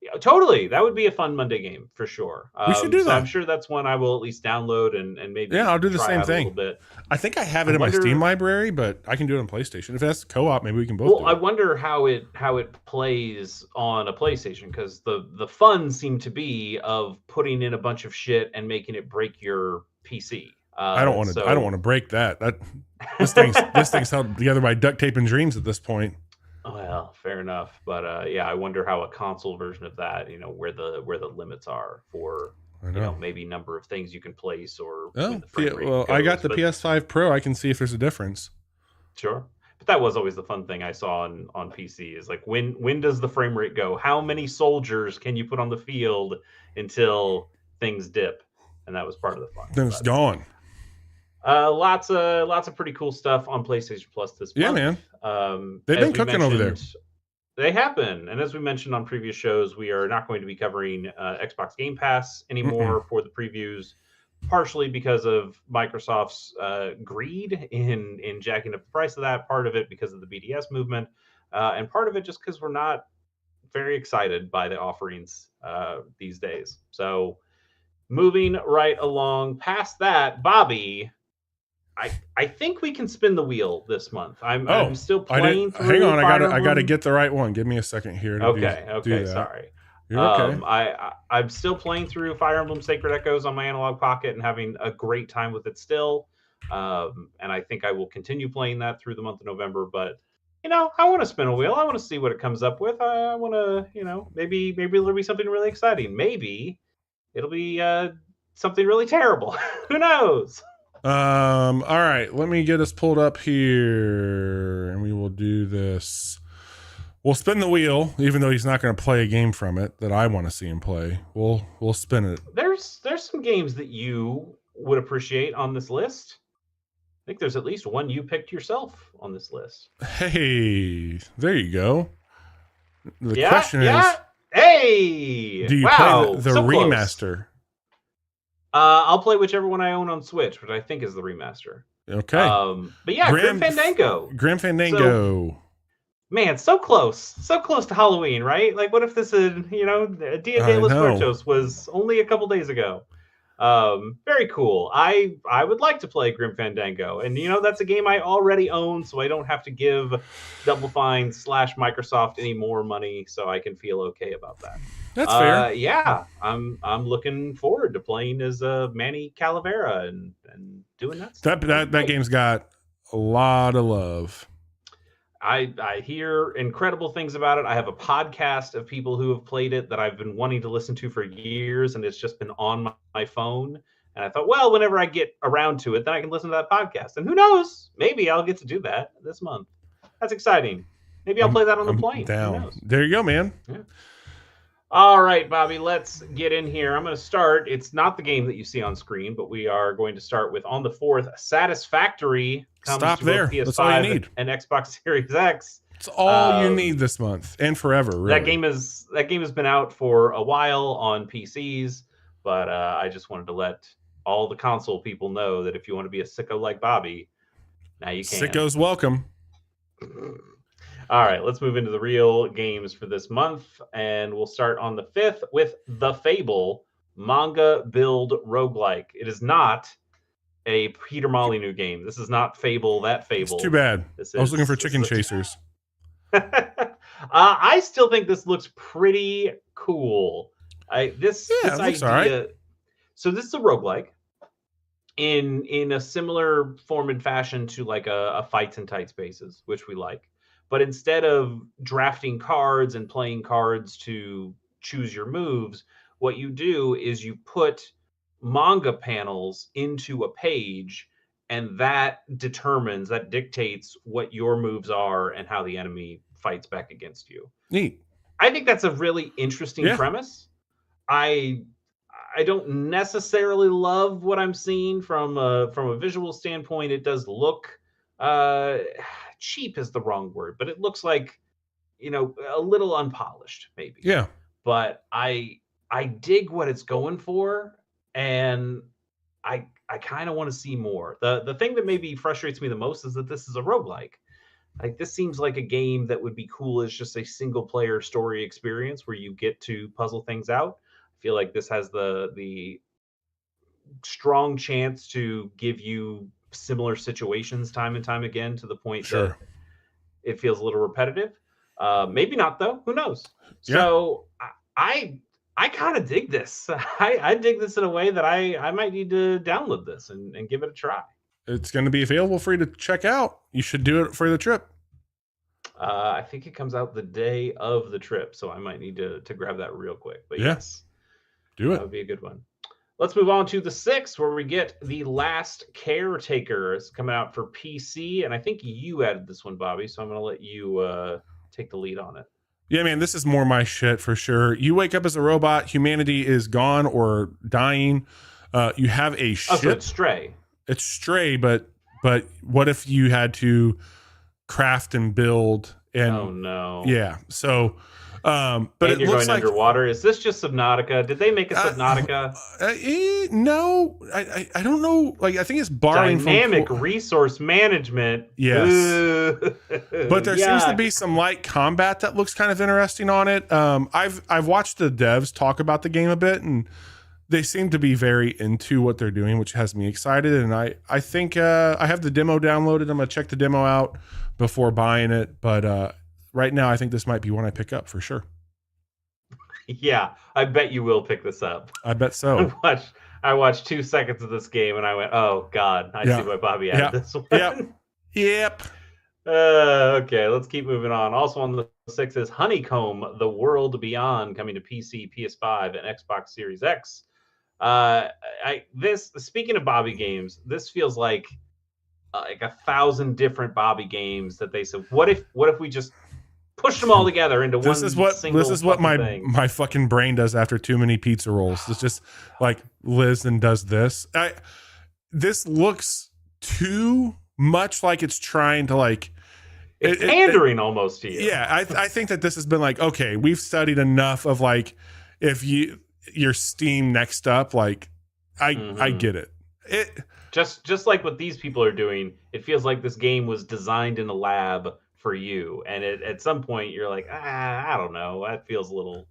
Yeah, totally. That would be a fun Monday game for sure. We should do So I'm that. sure that's one I will at least download and Yeah, maybe I'll do the try same out a little thing. bit. I think I have I it in my Steam wonder. library, but I can do it on PlayStation. If that's co-op, maybe we can both Well, do I it. wonder how it plays on a PlayStation, because the fun seemed to be of putting in a bunch of shit and making it break your PC. I don't want to. I don't want to break that. This thing's held together by duct tape and dreams at this point. Well, fair enough. But yeah, I wonder how a console version of that, where the limits are for, I know. maybe number of things you can place or Oh, when the frame rate well, I got goes. the But PS5 Pro. I can see if there's a difference. sure. But that was always the fun thing I saw on PC, is like, when does the frame rate go? How many soldiers can you put on the field until things dip? And that was part of the fun. Then it's But gone. lots of pretty cool stuff on PlayStation Plus this Yeah, month. man. They've As been we cooking over there. mentioned, they have been, and as we mentioned on previous shows, we are not going to be covering Xbox Game Pass anymore for the previews, partially because of Microsoft's greed in jacking up the price of that. Part of it because of the BDS movement, and part of it just because we're not very excited by the offerings these days. So, moving right along past that, Bobby, I think we can spin the wheel this month. I'm still playing through. Hang on, Fire I gotta Emblem. get the right one. Give me a second here. To Okay, do that. sorry. You're okay. I'm still playing through Fire Emblem Sacred Echoes on my Analog Pocket and having a great time with it still. And I think I will continue playing that through the month of November. But I want to spin a wheel. I want to see what it comes up with. I want to, maybe it'll be something really exciting. Maybe it'll be something really terrible. Who knows? All right, let me get us pulled up here, and we will do this. We'll spin the wheel, even though he's not going to play a game from it that I want to see him play. We'll spin it. There's some games that you would appreciate on this list. I think there's at least one you picked yourself on this list. Hey, there you go. The question is, hey, do you play the remaster? Close. I'll play whichever one I own on Switch, which I think is the remaster. Okay. But yeah, Grim Fandango. Grim Fandango. So, man, so close to Halloween, right? Like, what if this is, Dia de los Muertos was only a couple days ago? Very cool. I would like to play Grim Fandango, and that's a game I already own, so I don't have to give Double Fine / Microsoft any more money, so I can feel okay about that. That's fair. Yeah, I'm looking forward to playing as Manny Calavera and doing that stuff. That game's got a lot of love. I hear incredible things about it. I have a podcast of people who have played it that I've been wanting to listen to for years, and it's just been on my phone. And I thought, well, whenever I get around to it, then I can listen to that podcast. And who knows? Maybe I'll get to do that this month. That's exciting. Maybe I'll play that on the plane. Down. There you go, man. Yeah. All right, Bobby, let's get in here. I'm going to start. It's not the game that you see on screen, but we are going to start with, on the 4th, Satisfactory. Stop there. PS5 That's all you need. and Xbox Series X. It's all you need this month and forever. Really. That game has been out for a while on PCs, but I just wanted to let all the console people know that if you want to be a sicko like Bobby, now you can. Sickos welcome. All right, let's move into the real games for this month, and we'll start on the 5th with The Fable manga build roguelike. It is not a Peter Molyneux game. This is not Fable, that Fable. It's too bad. I was looking for Chicken Chasers. I still think this looks pretty cool. This looks idea. All right. So this is a roguelike in a similar form and fashion to like a Fights and Tight Spaces, which we like. But instead of drafting cards and playing cards to choose your moves, what you do is you put manga panels into a page, and that dictates what your moves are and how the enemy fights back against you. Neat. I think that's a really interesting premise. I don't necessarily love what I'm seeing from a visual standpoint. It does look cheap is the wrong word, but it looks like a little unpolished, maybe. Yeah. But I dig what it's going for, and I kind of want to see more. The thing that maybe frustrates me the most is that this is a roguelike. Like this seems like a game that would be cool as just a single player story experience where you get to puzzle things out. I feel like this has the strong chance to give you similar situations time and time again to the point that Sure. it feels a little repetitive. Maybe not though. Who knows? Yeah. So I kind of dig this. I dig this in a way that I might need to download this and give it a try. It's going to be available for you to check out. You should do it for the trip. I think it comes out the day of the trip, so I might need to grab that real quick. But Yeah. yes, Do that it. would be a good one. Let's move on to the 6th, where we get The Last Caretaker. It's coming out for PC, and I think you added this one, Bobby. So I'm going to let you take the lead on it. Yeah, man, this is more my shit for sure. You wake up as a robot. Humanity is gone or dying. You have a ship. Oh, so it's Stray. It's Stray, but what if you had to craft and build and Oh no. yeah. So but And it you're looks going like underwater. Is this just Subnautica? Did they make a Subnautica? No, I don't know. Like I think it's borrowing Dynamic from resource management. Yes. But there seems to Yuck. be some light combat that looks kind of interesting on it. I've watched the devs talk about the game a bit, and they seem to be very into what they're doing, which has me excited. And I think I have the demo downloaded. I'm gonna check the demo out before buying it. But right now, I think this might be one I pick up for sure. Yeah, I bet you will pick this up. I bet so. I watched 2 seconds of this game and I went, "Oh God, I Yeah. see why Bobby added Yeah. this one." Yep. Yep. Okay, let's keep moving on. Also on the 6th is Honeycomb: The World Beyond, coming to PC, PS5, and Xbox Series X. Speaking of Bobby games, this feels like 1,000 different Bobby games that they said, what if we just push them all together into This one is what single this is what my fucking thing? my fucking brain does after too many pizza rolls. It's just like Liz and does this. This looks too much like it's trying to like It's pandering almost to you. Yeah, I think that this has been like, okay, we've studied enough of like if your Steam next up, like I get it. Just like what these people are doing, it feels like this game was designed in a lab for you, and at some point you're like, I don't know, that feels a little.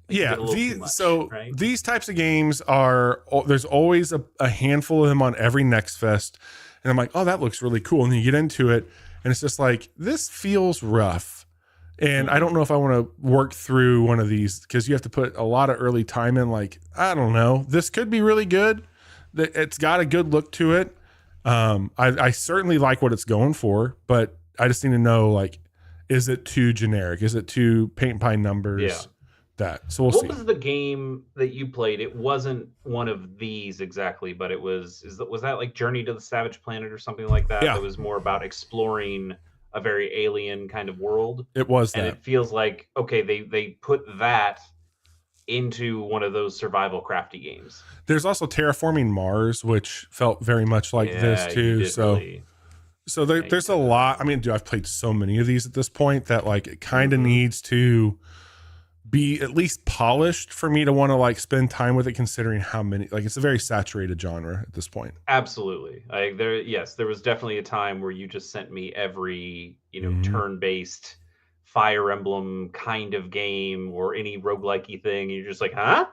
Yeah, too much, right? these types of games there's always a handful of them on every Next Fest, and I'm like, oh, that looks really cool, and you get into it, and it's just like this feels rough, and I don't know if I want to work through one of these because you have to put a lot of early time in. Like, I don't know, this could be really good. It's got a good look to it. I certainly like what it's going for, but I just need to know, like, is it too generic? Is it too paint by numbers? Yeah. So we'll see. What was the game that you played? It wasn't one of these exactly, but it was that like Journey to the Savage Planet or something like that? Yeah. It was more about exploring a very alien kind of world. It was And that. it feels like, okay, they put that into one of those survival crafty games. There's also Terraforming Mars, which felt very much like this too. So there's a lot. I mean, dude, I've played so many of these at this point that like it kind of needs to be at least polished for me to want to like spend time with it, considering how many, like, it's a very saturated genre at this point. Absolutely. Like there was definitely a time where you just sent me every, turn-based Fire Emblem kind of game or any roguelike-y thing. And you're just like, huh?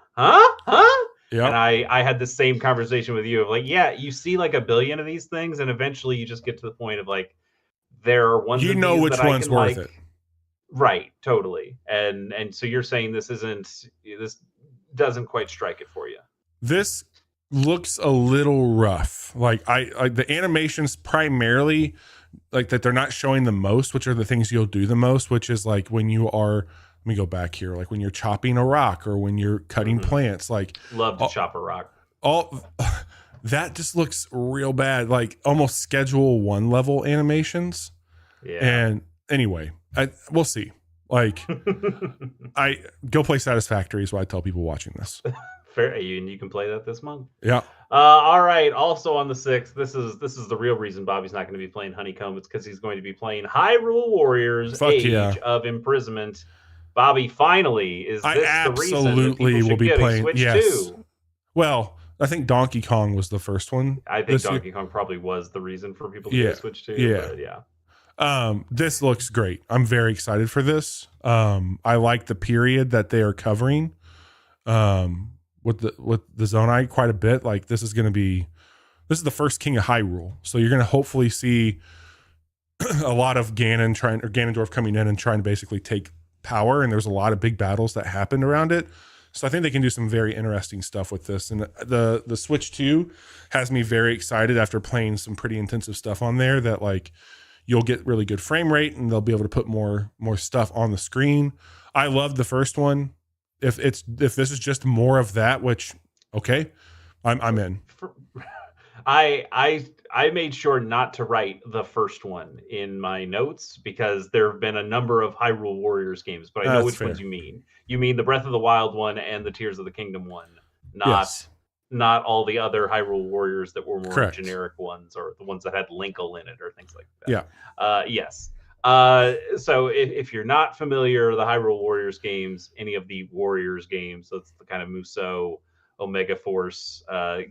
Yeah. And I had the same conversation with you of like, yeah, you see like a billion of these things, and eventually you just get to the point of like, there are ones You know which one's worth it. Right, totally. And so you're saying this doesn't quite strike it for you. This looks a little rough. Like the animations primarily, like that they're not showing the most, which are the things you'll do the most, which is like when you are, let me go back here, like when you're chopping a rock or when you're cutting plants, like love to chop a rock. All that just looks real bad, like almost Schedule 1 level animations. Yeah. And anyway, we'll see. Like, I go play Satisfactory is what I tell people watching this. Fair, and you can play that this month. Yeah. All right. Also on the 6th, this is the real reason Bobby's not going to be playing Honeycomb. It's because he's going to be playing Hyrule Warriors: Age of Imprisonment. Bobby, finally, is this the reason that people should get a Switch 2? Well, I think Donkey Kong was the first one. I think Donkey Kong probably was the reason for people to get a Switch 2. Yeah. But yeah. This looks great. I'm very excited for this. I like the period that they are covering. With the Zonai quite a bit. Like this is the first King of Hyrule, so you're gonna hopefully see a lot of Ganondorf coming in and trying to basically take power. And there's a lot of big battles that happened around it. So I think they can do some very interesting stuff with this. And the Switch 2 has me very excited after playing some pretty intensive stuff on there that like you'll get really good frame rate and they'll be able to put more stuff on the screen. I loved the first one. If this is just more of that, which okay, I'm in. I made sure not to write the first one in my notes because there have been a number of Hyrule Warriors games, but I know which ones you mean. You mean the Breath of the Wild one and the Tears of the Kingdom one, not all the other Hyrule Warriors that were more generic ones or the ones that had Linkle in it or things like that. Yeah. Yes. So if you're not familiar, the Hyrule Warriors games, any of the Warriors games, so it's the kind of Musou, Omega Force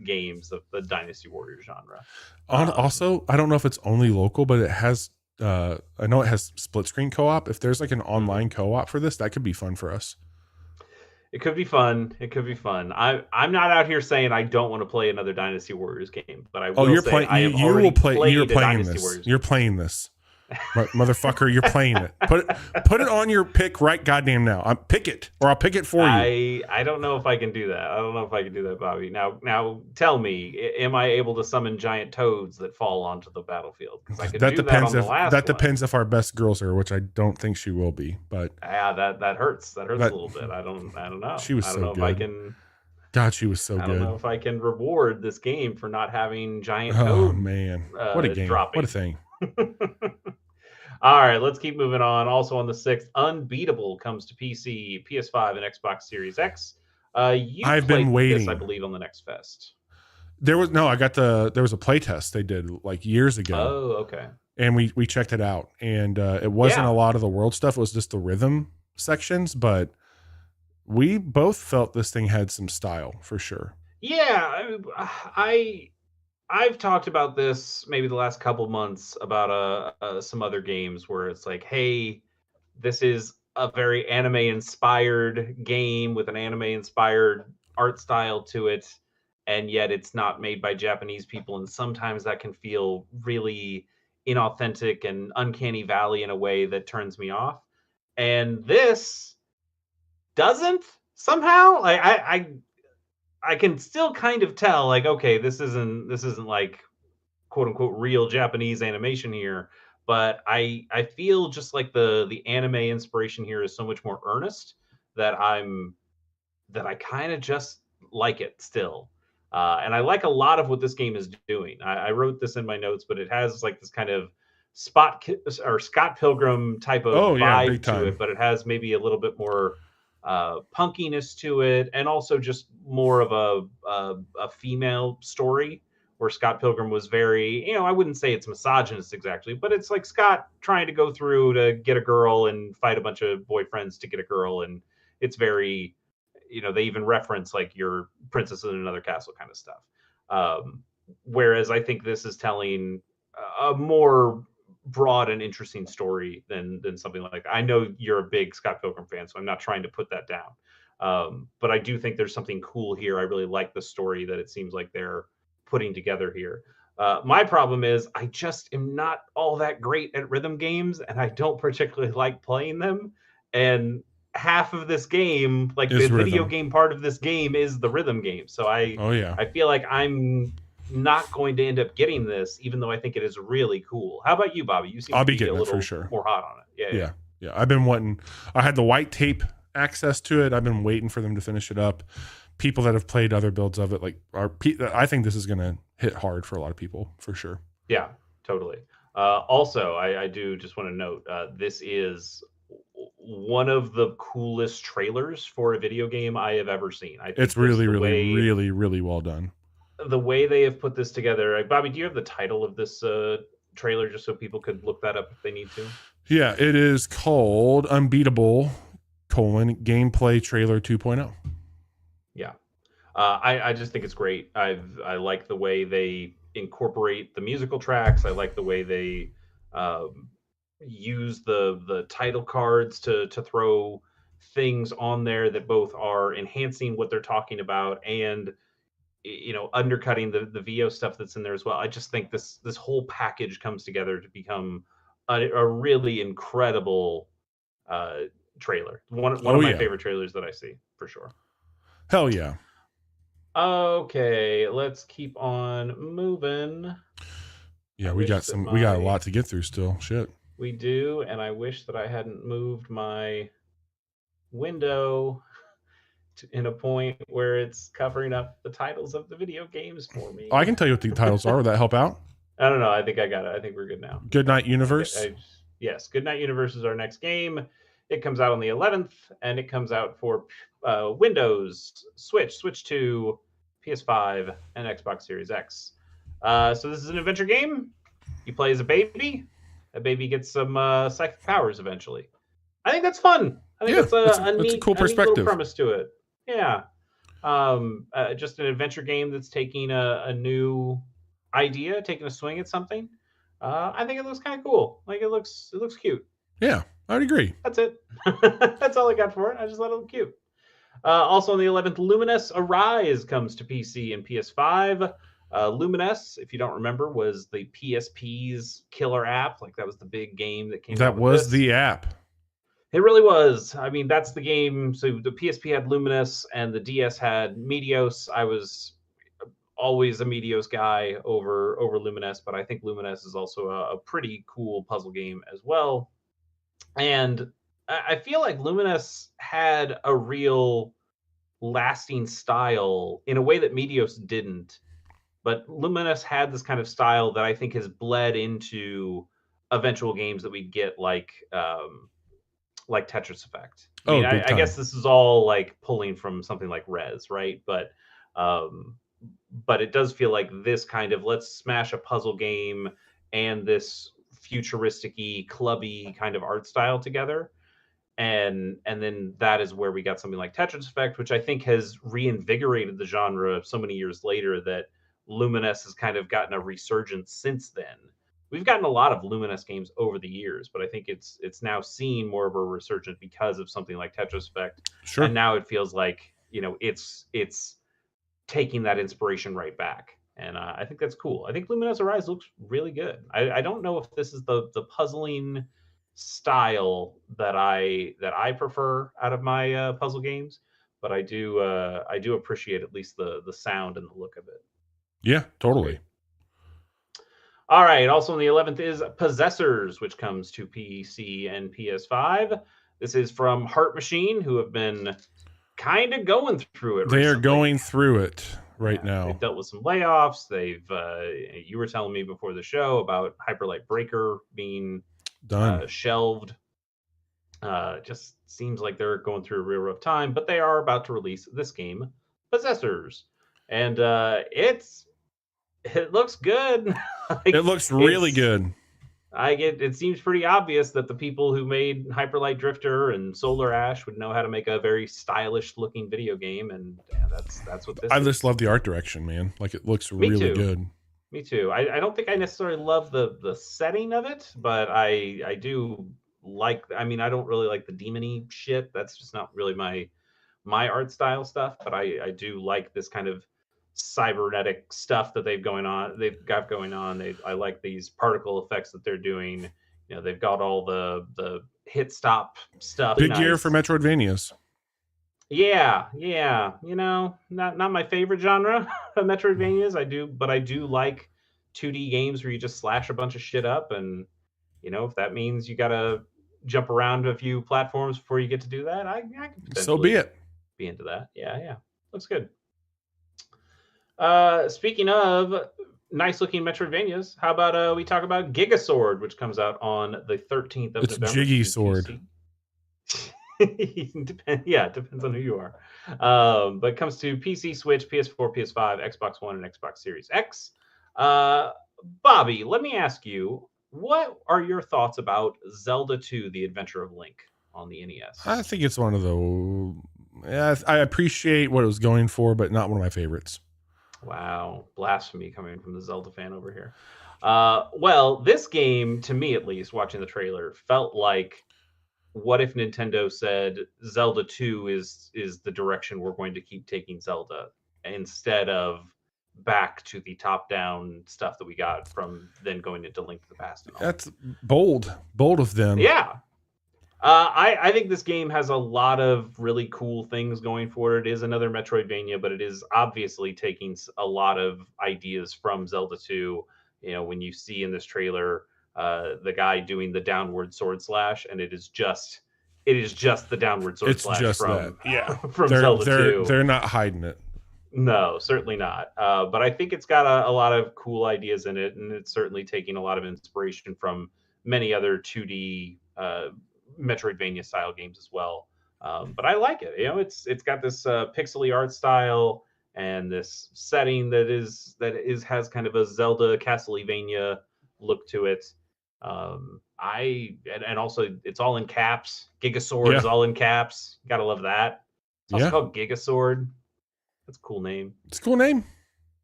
games of the Dynasty Warriors genre. Also, I don't know if it's only local, but it has I know it has split screen co-op. If there's like an online co-op for this, that could be fun for us. It could be fun. It could be fun. I'm not out here saying I don't want to play another Dynasty Warriors game, but I will you're playing. You're playing this. Warriors. You're playing this. Motherfucker, you're playing it. Put it on your pick right goddamn now. Pick it, or I'll pick it for you. I don't know if I can do that. I don't know if I can do that, Bobby. Now tell me, am I able to summon giant toads that fall onto the battlefield? Because I could do that on the last one. Depends if our best girls are, which I don't think she will be. But yeah, that hurts. That hurts a little bit. I don't know. She was so good. If I can. God, she was so good. I don't know if I can reward this game for not having giant toad. Oh man, what a game! Dropping. What a thing! All right, let's keep moving on. Also on the 6th, Unbeatable comes to PC, PS5, and Xbox Series X. I've been waiting. This, I believe, on the Next Fest. There was a playtest they did like years ago. Oh, okay. And we checked it out, and it wasn't a lot of the world stuff. It was just the rhythm sections, but we both felt this thing had some style for sure. Yeah, I've talked about this maybe the last couple months about some other games where it's like, hey, this is a very anime-inspired game with an anime-inspired art style to it, and yet it's not made by Japanese people, and sometimes that can feel really inauthentic and uncanny valley in a way that turns me off. And this doesn't somehow. I can still kind of tell, like, okay, this isn't like quote unquote real Japanese animation here, but I feel just like the anime inspiration here is so much more earnest that I kind of just like it still. And I like a lot of what this game is doing. I wrote this in my notes, but it has like this kind of Scott Pilgrim type of vibe to it, but it has maybe a little bit more punkiness to it, and also just more of a female story where Scott Pilgrim was very, I wouldn't say it's misogynist exactly, but it's like Scott trying to go through to get a girl and fight a bunch of boyfriends to get a girl, and it's very, they even reference like your princess in another castle kind of stuff. Whereas I think this is telling a more broad and interesting story than something like that. I know you're a big Scott Pilgrim fan, so I'm not trying to put that down. But I do think there's something cool here. I really like the story that it seems like they're putting together here. My problem is I just am not all that great at rhythm games, and I don't particularly like playing them. And half of this game, like the video game part of this game, is the rhythm game. So I feel like I'm not going to end up getting this, even though I think it is really cool. How about you, Bobby? You seem I'll to be getting a little it for sure. more hot on it. Yeah. I've been wanting. I had the white tape access to it. I've been waiting for them to finish it up. People that have played other builds of it, I think this is going to hit hard for a lot of people for sure. Yeah, totally. Also, I do just want to note this is one of the coolest trailers for a video game I have ever seen. I think it's really, really well done. The way they have put this together. Bobby, do you have the title of this trailer just so people could look that up if they need to? Yeah, it is called Unbeatable: Gameplay Trailer 2.0. Yeah. I just think it's great. I like the way they incorporate the musical tracks. I like the way they use the title cards to throw things on there that both are enhancing what they're talking about and undercutting the VO stuff that's in there as well. I just think this whole package comes together to become a really incredible uh, trailer. One Oh of my yeah. favorite trailers that I see for sure. Hell yeah. Okay, let's keep on moving. Yeah, I we wish got that we got a lot to get through still. Shit. we do, and I wish that I hadn't moved my window in a point where it's covering up the titles of the video games for me. Oh, I can tell you what the titles are. Would that help out? I don't know. I think I got it. I think we're good now. Goodnight Universe. Yes, Goodnight Universe is our next game. It comes out on the 11th, and it comes out for Windows, Switch 2, PS5, and Xbox Series X. So this is an adventure game. You play as a baby. A baby gets some psychic powers eventually. I think that's fun. I think that's a neat, cool perspective. Neat little premise to it. Yeah. Just an adventure game that's taking a new idea, taking a swing at something. I think it looks kind of cool. Like it looks cute. Yeah, I'd agree. That's it. That's all I got for it. I just thought it looked cute. Also on the 11th, Luminous Arise comes to PC and PS5. Luminous, if you don't remember, was the PSP's killer app. Like that was the big game that came out. That was the app. It really was. I mean, that's the game. So the PSP had Luminous and the DS had Meteos. I was always a Meteos guy over Luminous, but I think Luminous is also a pretty cool puzzle game as well. And I feel like Luminous had a real lasting style in a way that Meteos didn't. But Luminous had this kind of style that I think has bled into eventual games that we get like Tetris Effect. I mean, I guess this is all like pulling from something like Rez, right? But it does feel like this kind of let's smash a puzzle game and this futuristic-y, clubby kind of art style together. And then that is where we got something like Tetris Effect, which I think has reinvigorated the genre so many years later that Luminous has kind of gotten a resurgence since then. We've gotten a lot of Luminous games over the years, but I think it's now seen more of a resurgence because of something like Tetris Effect. Sure. And now it feels like, it's taking that inspiration right back. And I think that's cool. I think Luminous Arise looks really good. I don't know if this is the puzzling style that I prefer out of my puzzle games, but I do appreciate at least the sound and the look of it. Yeah, totally. All right. Also on the 11th is Possessors, which comes to PC and PS5. This is from Heart Machine, who have been kind of going through it. They are going through it right now. They've dealt with some layoffs. You were telling me before the show about Hyper Light Breaker being done, shelved. Just seems like they're going through a real rough time, but they are about to release this game, Possessors, and it looks good. It looks really good. It seems pretty obvious that the people who made Hyper Light Drifter and Solar Ash would know how to make a very stylish looking video game, and that's what this. I just love the art direction, man. Like it looks really good. Me too. I don't think I necessarily love the setting of it, but I do like. I mean, I don't really like the demon-y shit. That's just not really my art style stuff. But I do like this kind of cybernetic stuff that they've got going on. I like these particle effects that they're doing. They've got all the hit stop stuff. Big year for Metroidvanias. Yeah. Not my favorite genre of Metroidvanias. I do like 2D games where you just slash a bunch of shit up, and if that means you gotta jump around a few platforms before you get to do that, I can potentially so be it. Be into that. Yeah. Looks good. Speaking of nice looking Metroidvanias, how about we talk about Gigasword, which comes out on the 13th of November. It's Jiggy Sword. It depends on who you are. But it comes to PC, Switch, PS4, PS5, Xbox One, and Xbox Series X. Bobby, let me ask you, what are your thoughts about Zelda 2: The Adventure of Link on the NES? I think it's one of the. I appreciate what it was going for, but not one of my favorites. Wow, blasphemy coming from the Zelda fan over here. Well, this game, to me at least, watching the trailer, felt like what if Nintendo said Zelda 2 is the direction we're going to keep taking Zelda instead of back to the top-down stuff that we got from then going into Link to the Past and all. That's bold of them. Yeah. I think this game has a lot of really cool things going for it. It is another Metroidvania, but it is obviously taking a lot of ideas from Zelda 2. You know, when you see in this trailer the guy doing the downward sword slash, and it is just the downward sword It's slash just from that. Yeah. from Zelda 2. They're not hiding it. No, certainly not. But I think it's got a lot of cool ideas in it, and it's certainly taking a lot of inspiration from many other 2D Metroidvania style games as well. But I like it. You know, it's got this pixely art style and this setting that has kind of a Zelda Castlevania look to it. And also it's all in caps. Gigasword is all in caps. Gotta love that. It's also called Gigasword. That's a cool name. It's a cool name.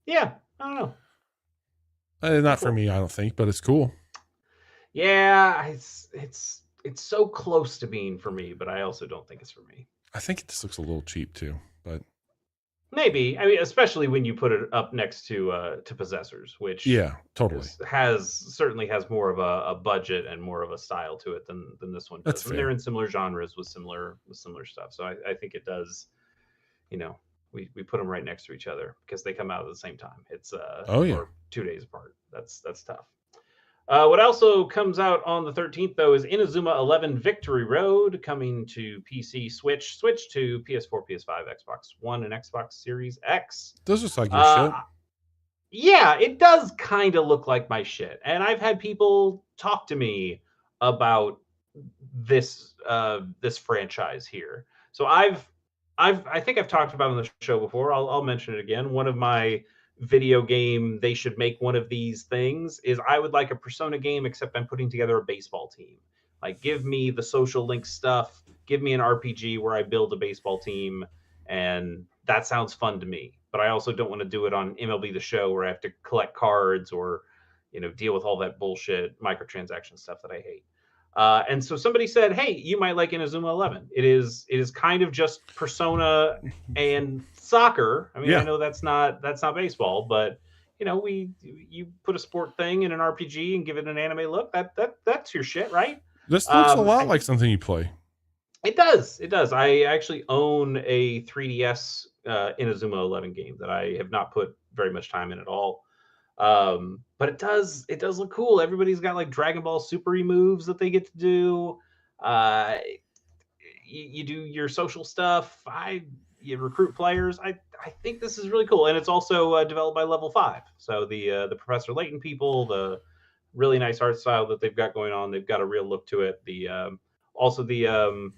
Yeah, I don't know. Not for me, I don't think, but it's cool. Yeah, it's so close to being for me, but I also don't think it's for me. I think it just looks a little cheap too, but maybe. I mean, especially when you put it up next to Possessors, which totally certainly has more of a budget and more of a style to it than this one does. That's fair. They're in similar genres with similar stuff, so I think it does. You know, we put them right next to each other because they come out at the same time. It's or 2 days apart. That's tough. What also comes out on the 13th, though, is Inazuma 11 Victory Road, coming to PC, Switch to PS4, PS5, Xbox One, and Xbox Series X. Those are like your shit. Yeah, it does kind of look like my shit. And I've had people talk to me about this franchise here. So I think I've talked about it on the show before. I'll mention it again. One of my video game they should make one of these things is I would like a Persona game, except I'm putting together a baseball team. Like, give me the social link stuff, give me an RPG where I build a baseball team, and that sounds fun to me. But I also don't want to do it on MLB The Show where I have to collect cards or, you know, deal with all that bullshit microtransaction stuff that I hate. And so somebody said, hey, you might like Inazuma 11. It is kind of just Persona and soccer. I mean, I know that's not baseball, but you know, you put a sport thing in an RPG and give it an anime look. That's your shit, right? This looks a lot like something you play. It does. I actually own a 3DS Inazuma 11 game that I have not put very much time in at all. But it does look cool. Everybody's got like Dragon Ball Super moves that they get to do. You do your social stuff. You recruit players. I think this is really cool, and it's also developed by Level 5. So the Professor Layton people, the really nice art style that they've got going on. They've got a real look to it. Also the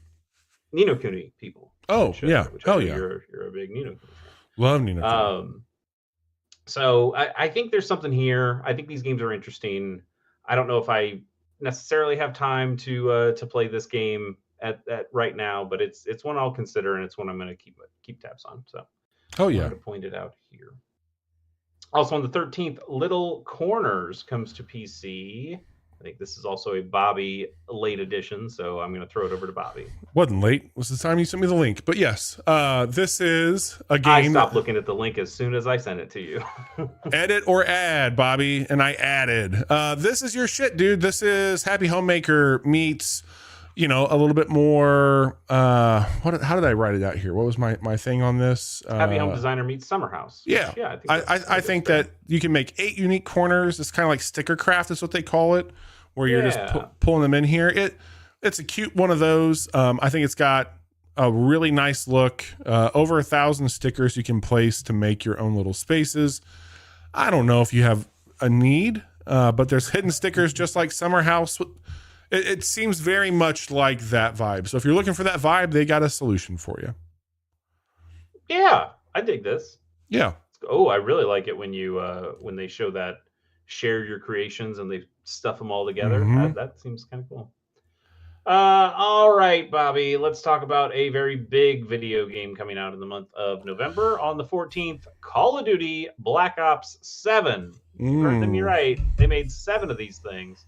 Ni no Kuni people. Oh, yeah. Hell yeah. You're a big Ni no Kuni fan. Love Ni no Kuni. So I think there's something here. I think these games are interesting. I don't know if I necessarily have time to play this game at right now, but it's one I'll consider, and it's one I'm going to keep tabs on. So, oh yeah, I'm going to point it out here. Also on the 13th, Little Corners comes to PC. I think this is also a Bobby late edition, so I'm going to throw it over to Bobby. Wasn't late. It was the time you sent me the link. But yes, this is a game. I stopped looking at the link as soon as I sent it to you. Edit or add, Bobby, and I added. This is your shit, dude. This is Happy Homemaker meets, you know, a little bit more. How did I write it out here? What was my thing on this? Happy Home Designer meets Summer House. Yeah, yeah. I think that you can make 8 unique corners. It's kind of like sticker craft is what they call it, where you're just pulling them in here. It's a cute one of those. I think it's got a really nice look. Over 1,000 stickers you can place to make your own little spaces. I don't know if you have a need, but there's hidden stickers just like Summer House. It seems very much like that vibe. So if you're looking for that vibe, they got a solution for you. Yeah, I dig this. Yeah. Oh, I really like it when you when they show that share your creations and they stuff them all together. Mm-hmm. That seems kind of cool. All right, Bobby, let's talk about a very big video game coming out in the month of November. On the 14th, Call of Duty Black Ops 7 You heard me right. They made 7 of these things.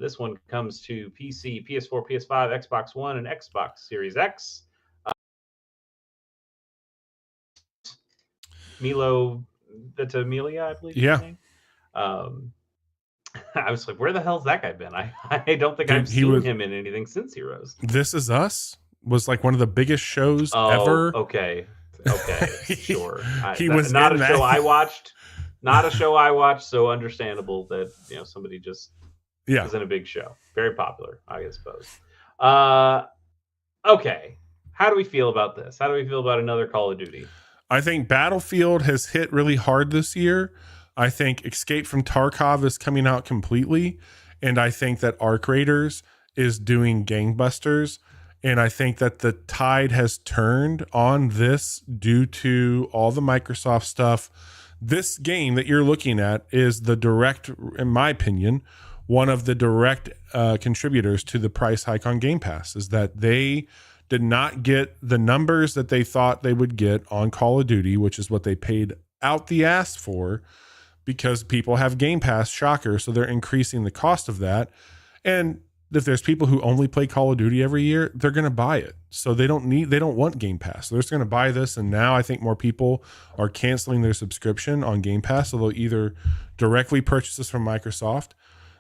This one comes to PC, PS4, PS5, Xbox One, and Xbox Series X. Milo Ventimiglia, I believe. Yeah. His name. I was like, where the hell's that guy been? I don't think Dude, I've seen him in anything since Heroes. This Is Us was like one of the biggest shows Oh, ever. Okay, sure. He was not in a that. show I watched. Not a show I watched, so understandable that somebody just was in a big show. Very popular, I suppose. Okay. How do we feel about this? How do we feel about another Call of Duty? I think Battlefield has hit really hard this year. I think Escape from Tarkov is coming out completely. And I think that Arc Raiders is doing gangbusters. And I think that the tide has turned on this due to all the Microsoft stuff. This game that you're looking at is the direct, in my opinion, one of the direct contributors to the price hike on Game Pass, is that they did not get the numbers that they thought they would get on Call of Duty, which is what they paid out the ass for, because people have Game Pass, shocker. So they're increasing the cost of that. And if there's people who only play Call of Duty every year, they're going to buy it. So they don't want Game Pass. They're just going to buy this. And now I think more people are canceling their subscription on Game Pass. So they'll either directly purchase this from Microsoft,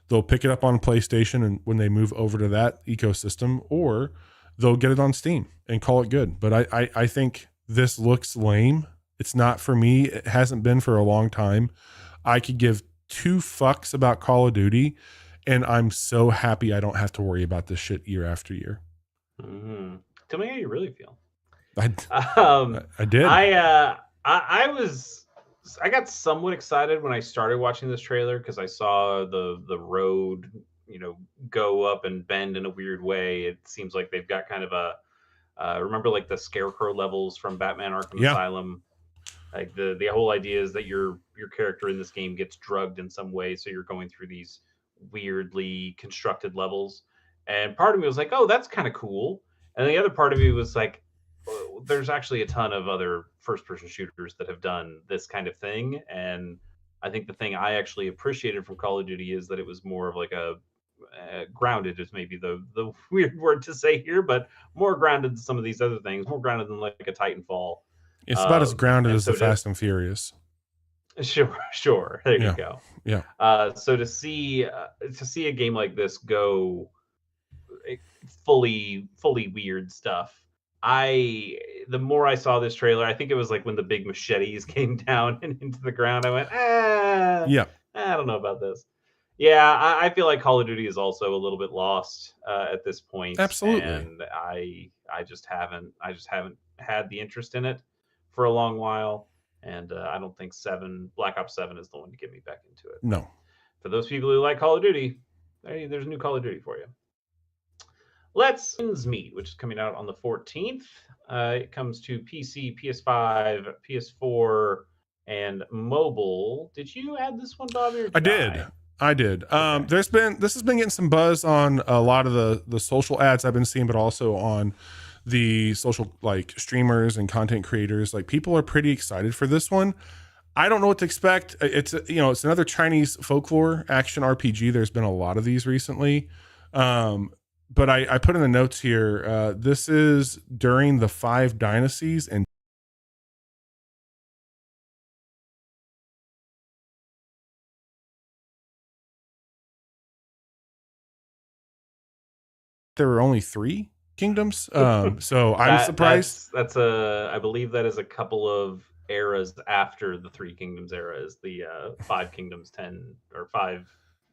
they'll pick it up on PlayStation and when they move over to that ecosystem, or they'll get it on Steam and call it good. But I think this looks lame. It's not for me. It hasn't been for a long time. I could give 2 fucks about Call of Duty, and I'm so happy I don't have to worry about this shit year after year. Mm-hmm. Tell me how you really feel. I did. I got somewhat excited when I started watching this trailer because I saw the road, go up and bend in a weird way. It seems like they've got kind of a remember like the Scarecrow levels from Batman Arkham Asylum. Like the whole idea is that your character in this game gets drugged in some way, so you're going through these weirdly constructed levels. And part of me was like, oh, that's kind of cool. And the other part of me was like, there's actually a ton of other first-person shooters that have done this kind of thing. And I think the thing I actually appreciated from Call of Duty is that it was more of like a grounded is maybe the weird word to say here, but more grounded than some of these other things, more grounded than like a Titanfall. It's about as grounded as the Fast and Furious. Sure. There you go. Yeah. So to see a game like this go fully weird stuff, the more I saw this trailer, I think it was like when the big machetes came down and into the ground, I went, I don't know about this. Yeah, I feel like Call of Duty is also a little bit lost at this point. Absolutely. And I just haven't had the interest in it for a long while. And I don't think Black Ops 7 is the one to get me back into it. No. For those people who like Call of Duty, there's a new Call of Duty for you. Let's Meet, which is coming out on the 14th. It comes to PC, PS5, PS4, and mobile. Did you add this one, Bobby? Or I did. Okay. This has been getting some buzz on a lot of the social ads I've been seeing, but also on the social like streamers and content creators. Like people are pretty excited for this one. I don't know what to expect. It's another Chinese folklore action RPG. There's been a lot of these recently. But I put in the notes here, this is during the 5 dynasties, and there were only 3 kingdoms. So I'm surprised. I believe that is a couple of eras after the 3 Kingdoms era is the 5 Kingdoms 10 or 5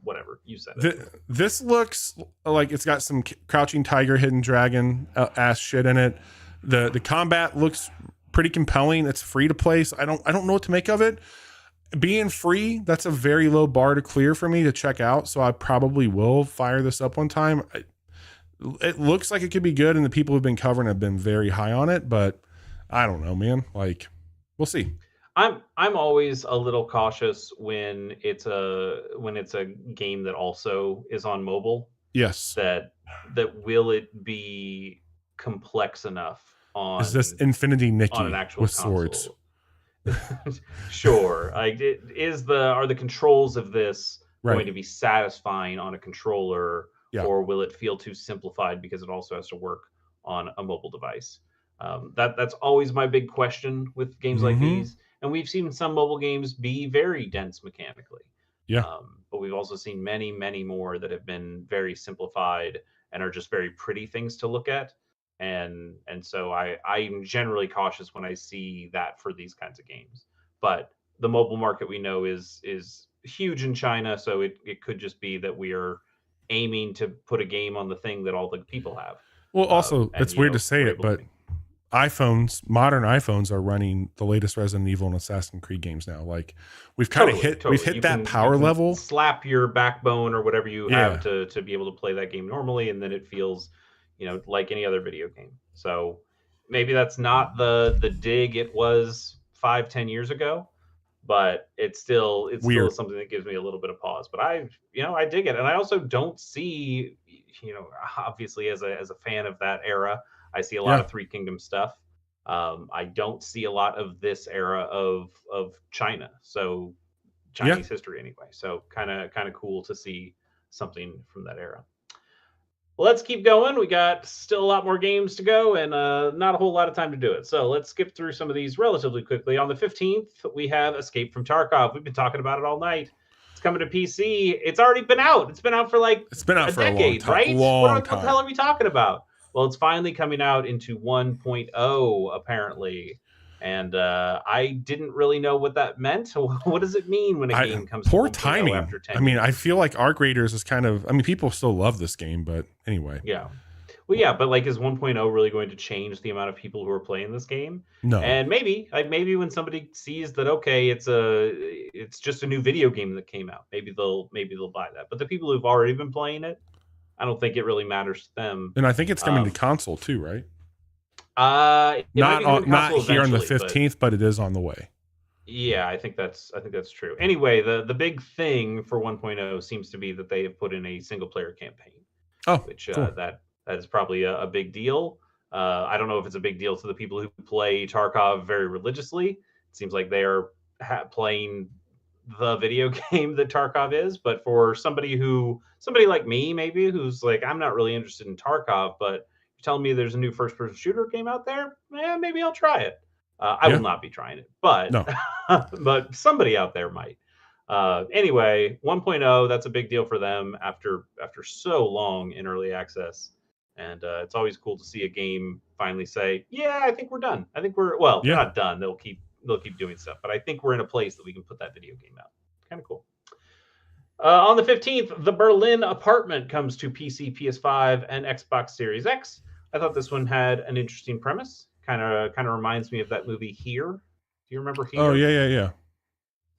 whatever you said it. This looks like it's got some Crouching Tiger, Hidden Dragon ass shit in it. The combat looks pretty compelling. It's free to play, so I don't know what to make of it. Being free, that's a very low bar to clear for me to check out, so I probably will fire this up one time. It looks like it could be good, and the people who've been covering have been very high on it, but I don't know, man. Like, we'll see. I'm always a little cautious when it's a game that also is on mobile. Yes. That will it be complex enough on? Is this Infinity Nikki on an actual with console? swords? Sure. Like, are the controls of this Right. going to be satisfying on a controller, Yeah. or will it feel too simplified because it also has to work on a mobile device? That's always my big question with games like Mm-hmm. these. And we've seen some mobile games be very dense mechanically, Yeah. but we've also seen many, many more that have been very simplified and are just very pretty things to look at. And so I'm generally cautious when I see that for these kinds of games. But the mobile market we know is huge in China, so it could just be that we are aiming to put a game on the thing that all the people have. Well, also, And it's weird to say we're it, able to but make. modern iPhones are running the latest Resident Evil and Assassin's Creed games now. Like we've kind of Totally. hit You that can power level. slap your backbone or whatever you have Yeah. to be able to play that game normally, and then it feels, like any other video game. So maybe that's not the dig it was 5-10 years ago, but it's still Weird. something that gives me a little bit of pause. But I dig it, and I also don't see, obviously as a fan of that era, I see a lot Yeah. of Three Kingdoms stuff. I don't see a lot of this era of China, so Yeah. Chinese history anyway. So kind of cool to see something from that era. Well, let's keep going. We got still a lot more games to go, and not a whole lot of time to do it. So let's skip through some of these relatively quickly. On the 15th, we have Escape from Tarkov. We've been talking about it all night. It's coming to PC. It's already been out. It's been out for like It's been out a for a long decade, time. right? Long What the hell time. are we talking about? Well, it's finally coming out into 1.0, apparently. And I didn't really know what that meant. What does it mean when a game comes to Poor 1.0 timing. after I 10 mean, I years? feel like Arc Raiders is kind of. I mean, people still love this game, but anyway, Yeah. Well, yeah, but like, is 1.0 really going to change the amount of people who are playing this game? no. And maybe when somebody sees that, okay, it's just a new video game that came out, maybe they'll buy that. But the people who've already been playing it, I don't think it really matters to them. And I think it's coming to Um, console too, right? it might be coming to Not console here on the eventually, but 15th, but it is on the way. yeah, I think that's true. Anyway, the big thing for 1.0 seems to be that they have put in a single player campaign, Oh, which cool. that is probably a big deal. I don't know if it's a big deal to the people who play Tarkov very religiously. It seems like they are playing the video game that Tarkov is, but for somebody like me, maybe who's like, I'm not really interested in Tarkov, but you're telling me there's a new first person shooter game out there, maybe I'll try it. I will Yeah. not be trying it, but No. but somebody out there might. Anyway, 1.0, that's a big deal for them after so long in early access, and it's always cool to see a game finally say, "Yeah, I think we're done. I think they're Yeah. not done. They'll keep doing stuff, but I think we're in a place that we can put that video game out." Kind of cool. On the 15th, The Berlin Apartment comes to PC, PS5, and Xbox Series X. I thought this one had an interesting premise. Kind of reminds me of that movie Here. Do you remember Oh, Here? yeah.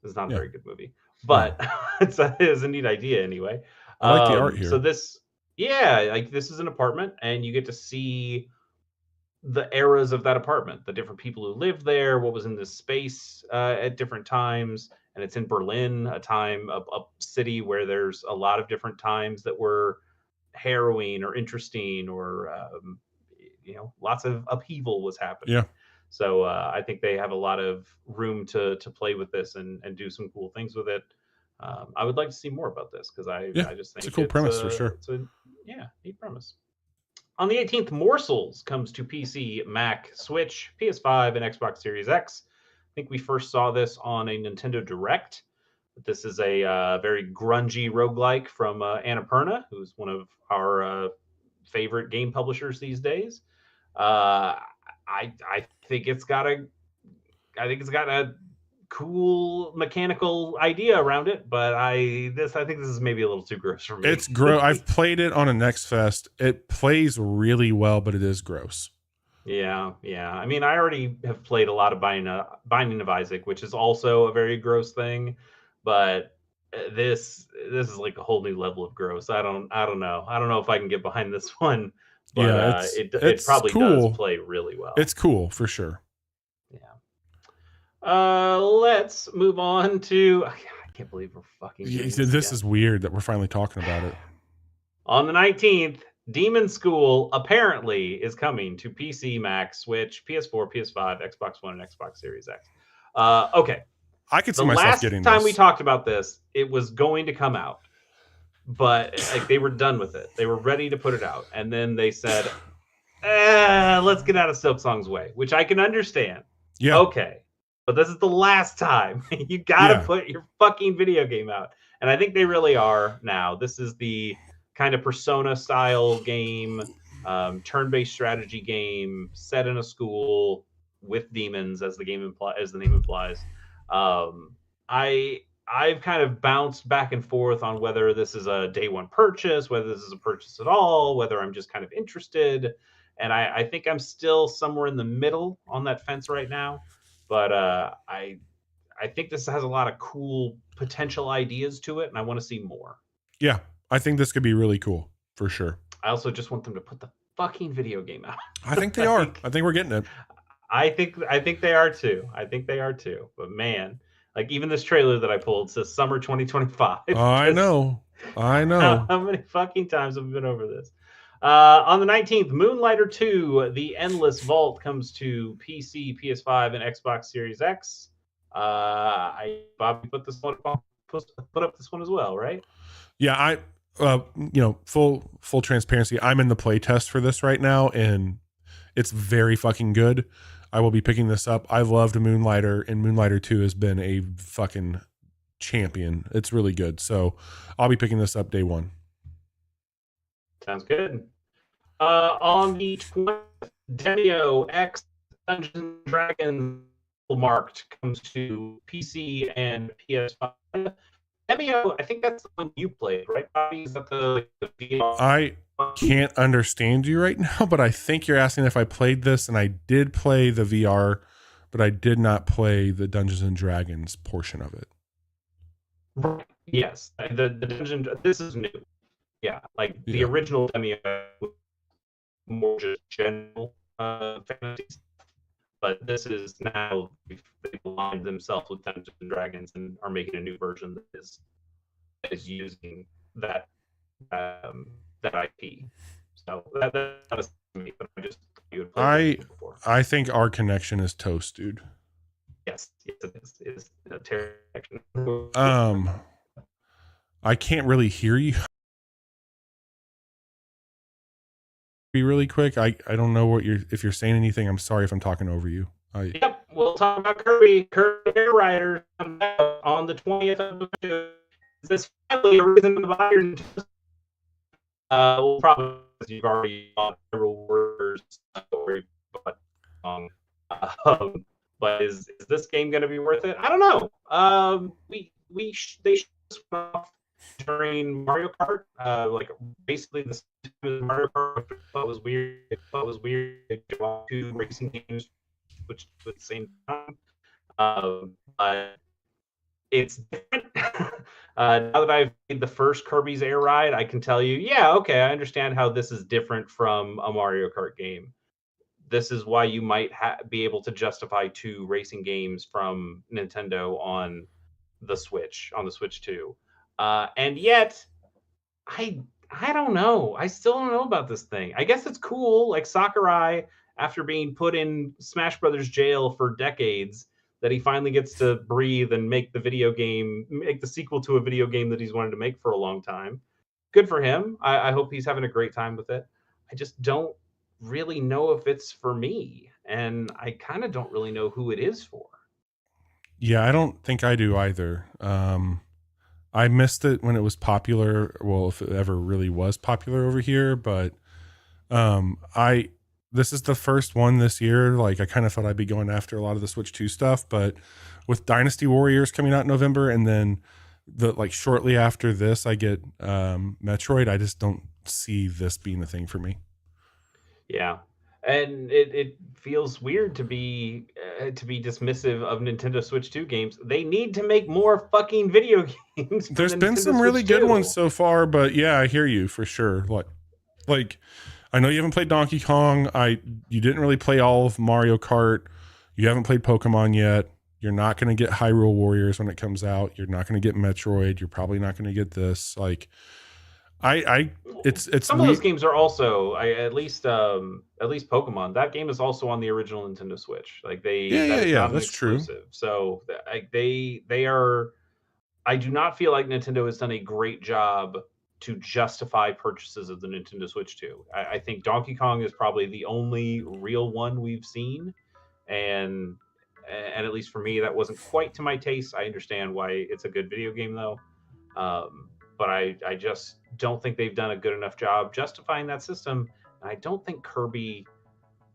It's not a Yeah. very good movie, No. but it's a neat idea anyway. I like the art So here. yeah, like this is an apartment, and you get to see the eras of that apartment, the different people who lived there, what was in this space at different times. And it's in Berlin, a city where there's a lot of different times that were harrowing or interesting, or lots of upheaval was happening. Yeah. So I think they have a lot of room to play with this and do some cool things with it. I would like to see more about this because Yeah. I just It's a think cool premise for sure. it's a yeah, neat premise. On the 18th, Morsels comes to PC, Mac, Switch, PS5, and Xbox Series X. I think we first saw this on a Nintendo Direct. But this is a very grungy roguelike from Annapurna, who's one of our favorite game publishers these days. I think it's got a cool mechanical idea around it, but I think this is maybe a little too gross for me. It's gross. I've played it on a Next Fest. It plays really well, but it is gross. Yeah. I mean, I already have played a lot of Binding of Isaac, which is also a very gross thing, but this is like a whole new level of gross. I don't know. I don't know if I can get behind this one, but Yeah, it it's probably does cool. play really well. It's cool for sure. Yeah. Let's move on to. I can't believe we're fucking doing this This again. is weird that we're finally talking about it. On the 19th, Demon School apparently is coming to PC, Mac, Switch, PS4, PS5, Xbox One, and Xbox Series X. Okay. I could see The myself last getting time this. we talked about this, it was going to come out, but like they were done with it. They were ready to put it out, and then they said, let's get out of Silksong's way, which I can understand. Yeah. Okay. But this is the last time. You got to put your fucking video game out. And I think they really are now. This is the kind of Persona style game, turn-based strategy game set in a school with demons, as the name implies. I've kind of bounced back and forth on whether this is a day one purchase, whether this is a purchase at all, whether I'm just kind of interested. And I think I'm still somewhere in the middle on that fence right now. But I think this has a lot of cool potential ideas to it, and I want to see more. Yeah, I think this could be really cool for sure. I also just want them to put the fucking video game out. I think they are. I think we're getting it. I think they are too. I think they are too. But man, like even this trailer that I pulled says summer 2025. I know. How many fucking times have we been over this? On the 19th, Moonlighter 2, The Endless Vault comes to PC, PS5, and Xbox Series X. Bobby put up this one as well, right? Yeah, full transparency. I'm in the play test for this right now, and it's very fucking good. I will be picking this up. I've loved Moonlighter, and Moonlighter 2 has been a fucking champion. It's really good. So I'll be picking this up day one. Sounds good. On the 20th, Demio X Dungeons and Dragons marked comes to PC and PS5. Demio, I think that's the one you played, right, Bobby? Is that the VR? I can't understand you right now, but I think you're asking if I played this, and I did play the VR, but I did not play the Dungeons and Dragons portion of it. Right. Yes, the dungeon. This is new. Yeah, like the original Demio was more just general fantasy, but this is now they've aligned themselves with Dungeons and Dragons and are making a new version that is using that IP. So that's me, but I think our connection is toast, dude. Yes, it is. It is a terrible connection. I can't really hear you. Be really quick. I don't know if you're saying anything. I'm sorry if I'm talking over you. Yep, we'll talk about Kirby Air Rider on the 20th of June. Is this finally a reason to buy your Nintendo? Well, probably because you've already bought several words, but is this game going to be worth it? I don't know. They showed us off during Mario Kart, like basically the Mario Kart. I was weird. To go to racing games, which at the same time, but it's different. Now that I've played the first Kirby's Air Ride, I can tell you, yeah, okay, I understand how this is different from a Mario Kart game. This is why you might be able to justify 2 racing games from Nintendo on the Switch 2. And yet, I don't know. I still don't know about this thing. I guess it's cool. Like Sakurai, after being put in Smash Brothers jail for decades, that he finally gets to breathe and make the sequel to a video game that he's wanted to make for a long time. Good for him. I hope he's having a great time with it. I just don't really know if it's for me, and I kind of don't really know who it is for. Yeah, I don't think I do either. I missed it when it was popular. Well, if it ever really was popular over here, but this is the first one this year. Like I kind of thought I'd be going after a lot of the Switch 2 stuff, but with Dynasty Warriors coming out in November, and then shortly after this, I get Metroid. I just don't see this being the thing for me. Yeah. And it feels weird to be dismissive of Nintendo Switch 2 games. They need to make more fucking video games. There's been some really good ones so far, but yeah, I hear you for sure. Like I know you haven't played Donkey Kong. You didn't really play all of Mario Kart. You haven't played Pokemon yet. You're not going to get Hyrule Warriors when it comes out. You're not going to get Metroid. You're probably not going to get this. Like It's some of those games are also at least Pokemon. That game is also on the original Nintendo Switch. Like that is not an that's true. exclusive. So they are. I do not feel like Nintendo has done a great job to justify purchases of the Nintendo Switch 2. I think Donkey Kong is probably the only real one we've seen, and at least for me, that wasn't quite to my taste. I understand why it's a good video game though, but I just don't think they've done a good enough job justifying that system. And I don't think Kirby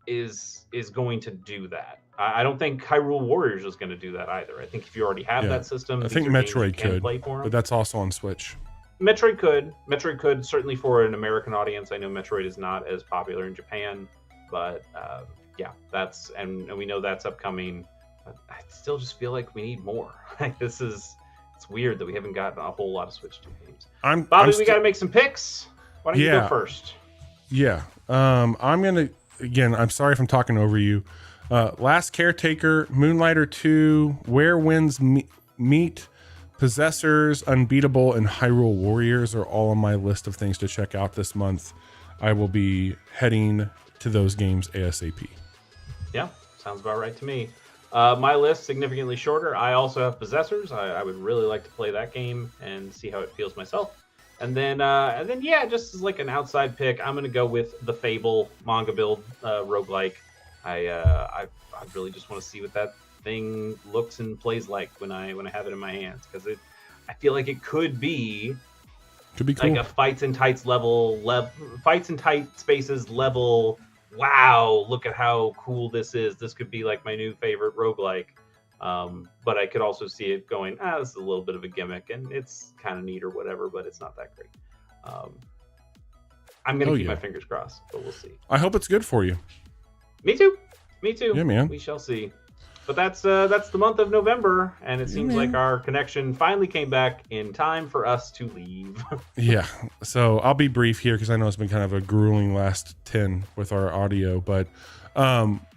is going to do that. I don't think Hyrule Warriors is going to do that either. I think if you already have that system, I think Metroid could, play for them. But that's also on Switch. Metroid could certainly for an American audience. I know Metroid is not as popular in Japan, but yeah, that's and we know that's upcoming. I still just feel like we need more. Like it's weird that we haven't gotten a whole lot of Switch 2 games. Bobby, we got to make some picks. Why don't you go first? Yeah, I'm gonna again. I'm sorry if I'm talking over you. Last Caretaker, Moonlighter 2, Where Winds Meet, Possessors, Unbeatable, and Hyrule Warriors are all on my list of things to check out this month. I will be heading to those games ASAP. Yeah, sounds about right to me. My list significantly shorter. I also have Possessors. I would really like to play that game and see how it feels myself. And then yeah, just as like an outside pick, I'm gonna go with the Fable manga build roguelike. I really just want to see what that thing looks and plays like when I have it in my hands, because I feel like it could be cool. Like a fights and tight spaces level. Wow, look at how cool this is. This could be like my new favorite roguelike. But I could also see it going, this is a little bit of a gimmick and it's kind of neat or whatever, but it's not that great. I'm gonna keep my fingers crossed, but we'll see. I hope it's good for you. Me too. Yeah, man. We shall see. But that's the month of November, and it seems like our connection finally came back in time for us to leave. Yeah. So I'll be brief here because I know it's been kind of a grueling last 10 with our audio. But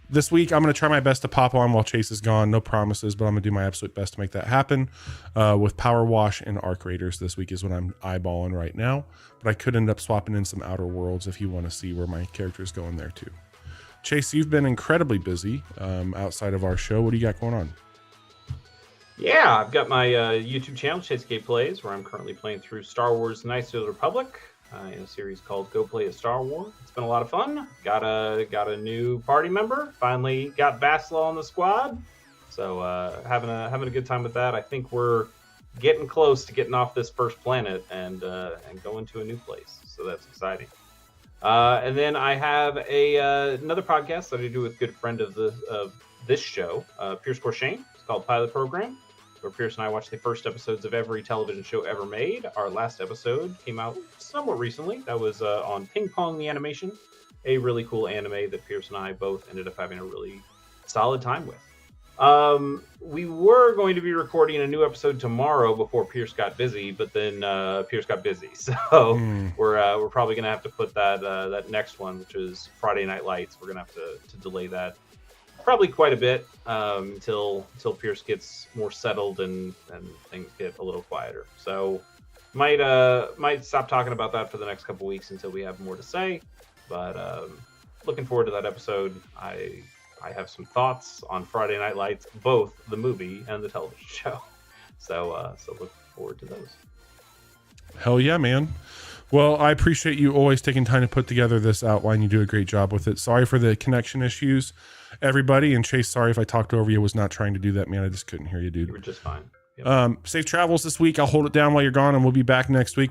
this week I'm going to try my best to pop on while Chase is gone. No promises, but I'm going to do my absolute best to make that happen. With Power Wash and Arc Raiders this week is what I'm eyeballing right now. But I could end up swapping in some Outer Worlds if you want to see where my character's going there too. Chase, you've been incredibly busy outside of our show. What do you got going on? Yeah, I've got my YouTube channel, Chase K Plays, where I'm currently playing through Star Wars Knights of the Republic in a series called Go Play a Star War. It's been a lot of fun. Got a new party member. Finally got Vasla on the squad. So having a good time with that. I think we're getting close to getting off this first planet and going to a new place. So that's exciting. And then I have another podcast that I do with a good friend of this show, Pierce Corshane. It's called Pilot Program, where Pierce and I watch the first episodes of every television show ever made. Our last episode came out somewhat recently. That was on Ping Pong the Animation, a really cool anime that Pierce and I both ended up having a really solid time with. We were going to be recording a new episode tomorrow before Pierce got busy, but then Pierce got busy, so we're probably gonna have to put that next one, which is Friday Night Lights. We're gonna have to delay that probably quite a bit until Pierce gets more settled and things get a little quieter. So might stop talking about that for the next couple weeks until we have more to say. But looking forward to that episode. I have some thoughts on Friday Night Lights, both the movie and the television show. So look forward to those. Hell yeah, man. Well, I appreciate you always taking time to put together this outline. You do a great job with it. Sorry for the connection issues, everybody. And Chase, sorry if I talked over you. I was not trying to do that, man. I just couldn't hear you, dude. You were just fine. Yep. Safe travels this week. I'll hold it down while you're gone, and we'll be back next week with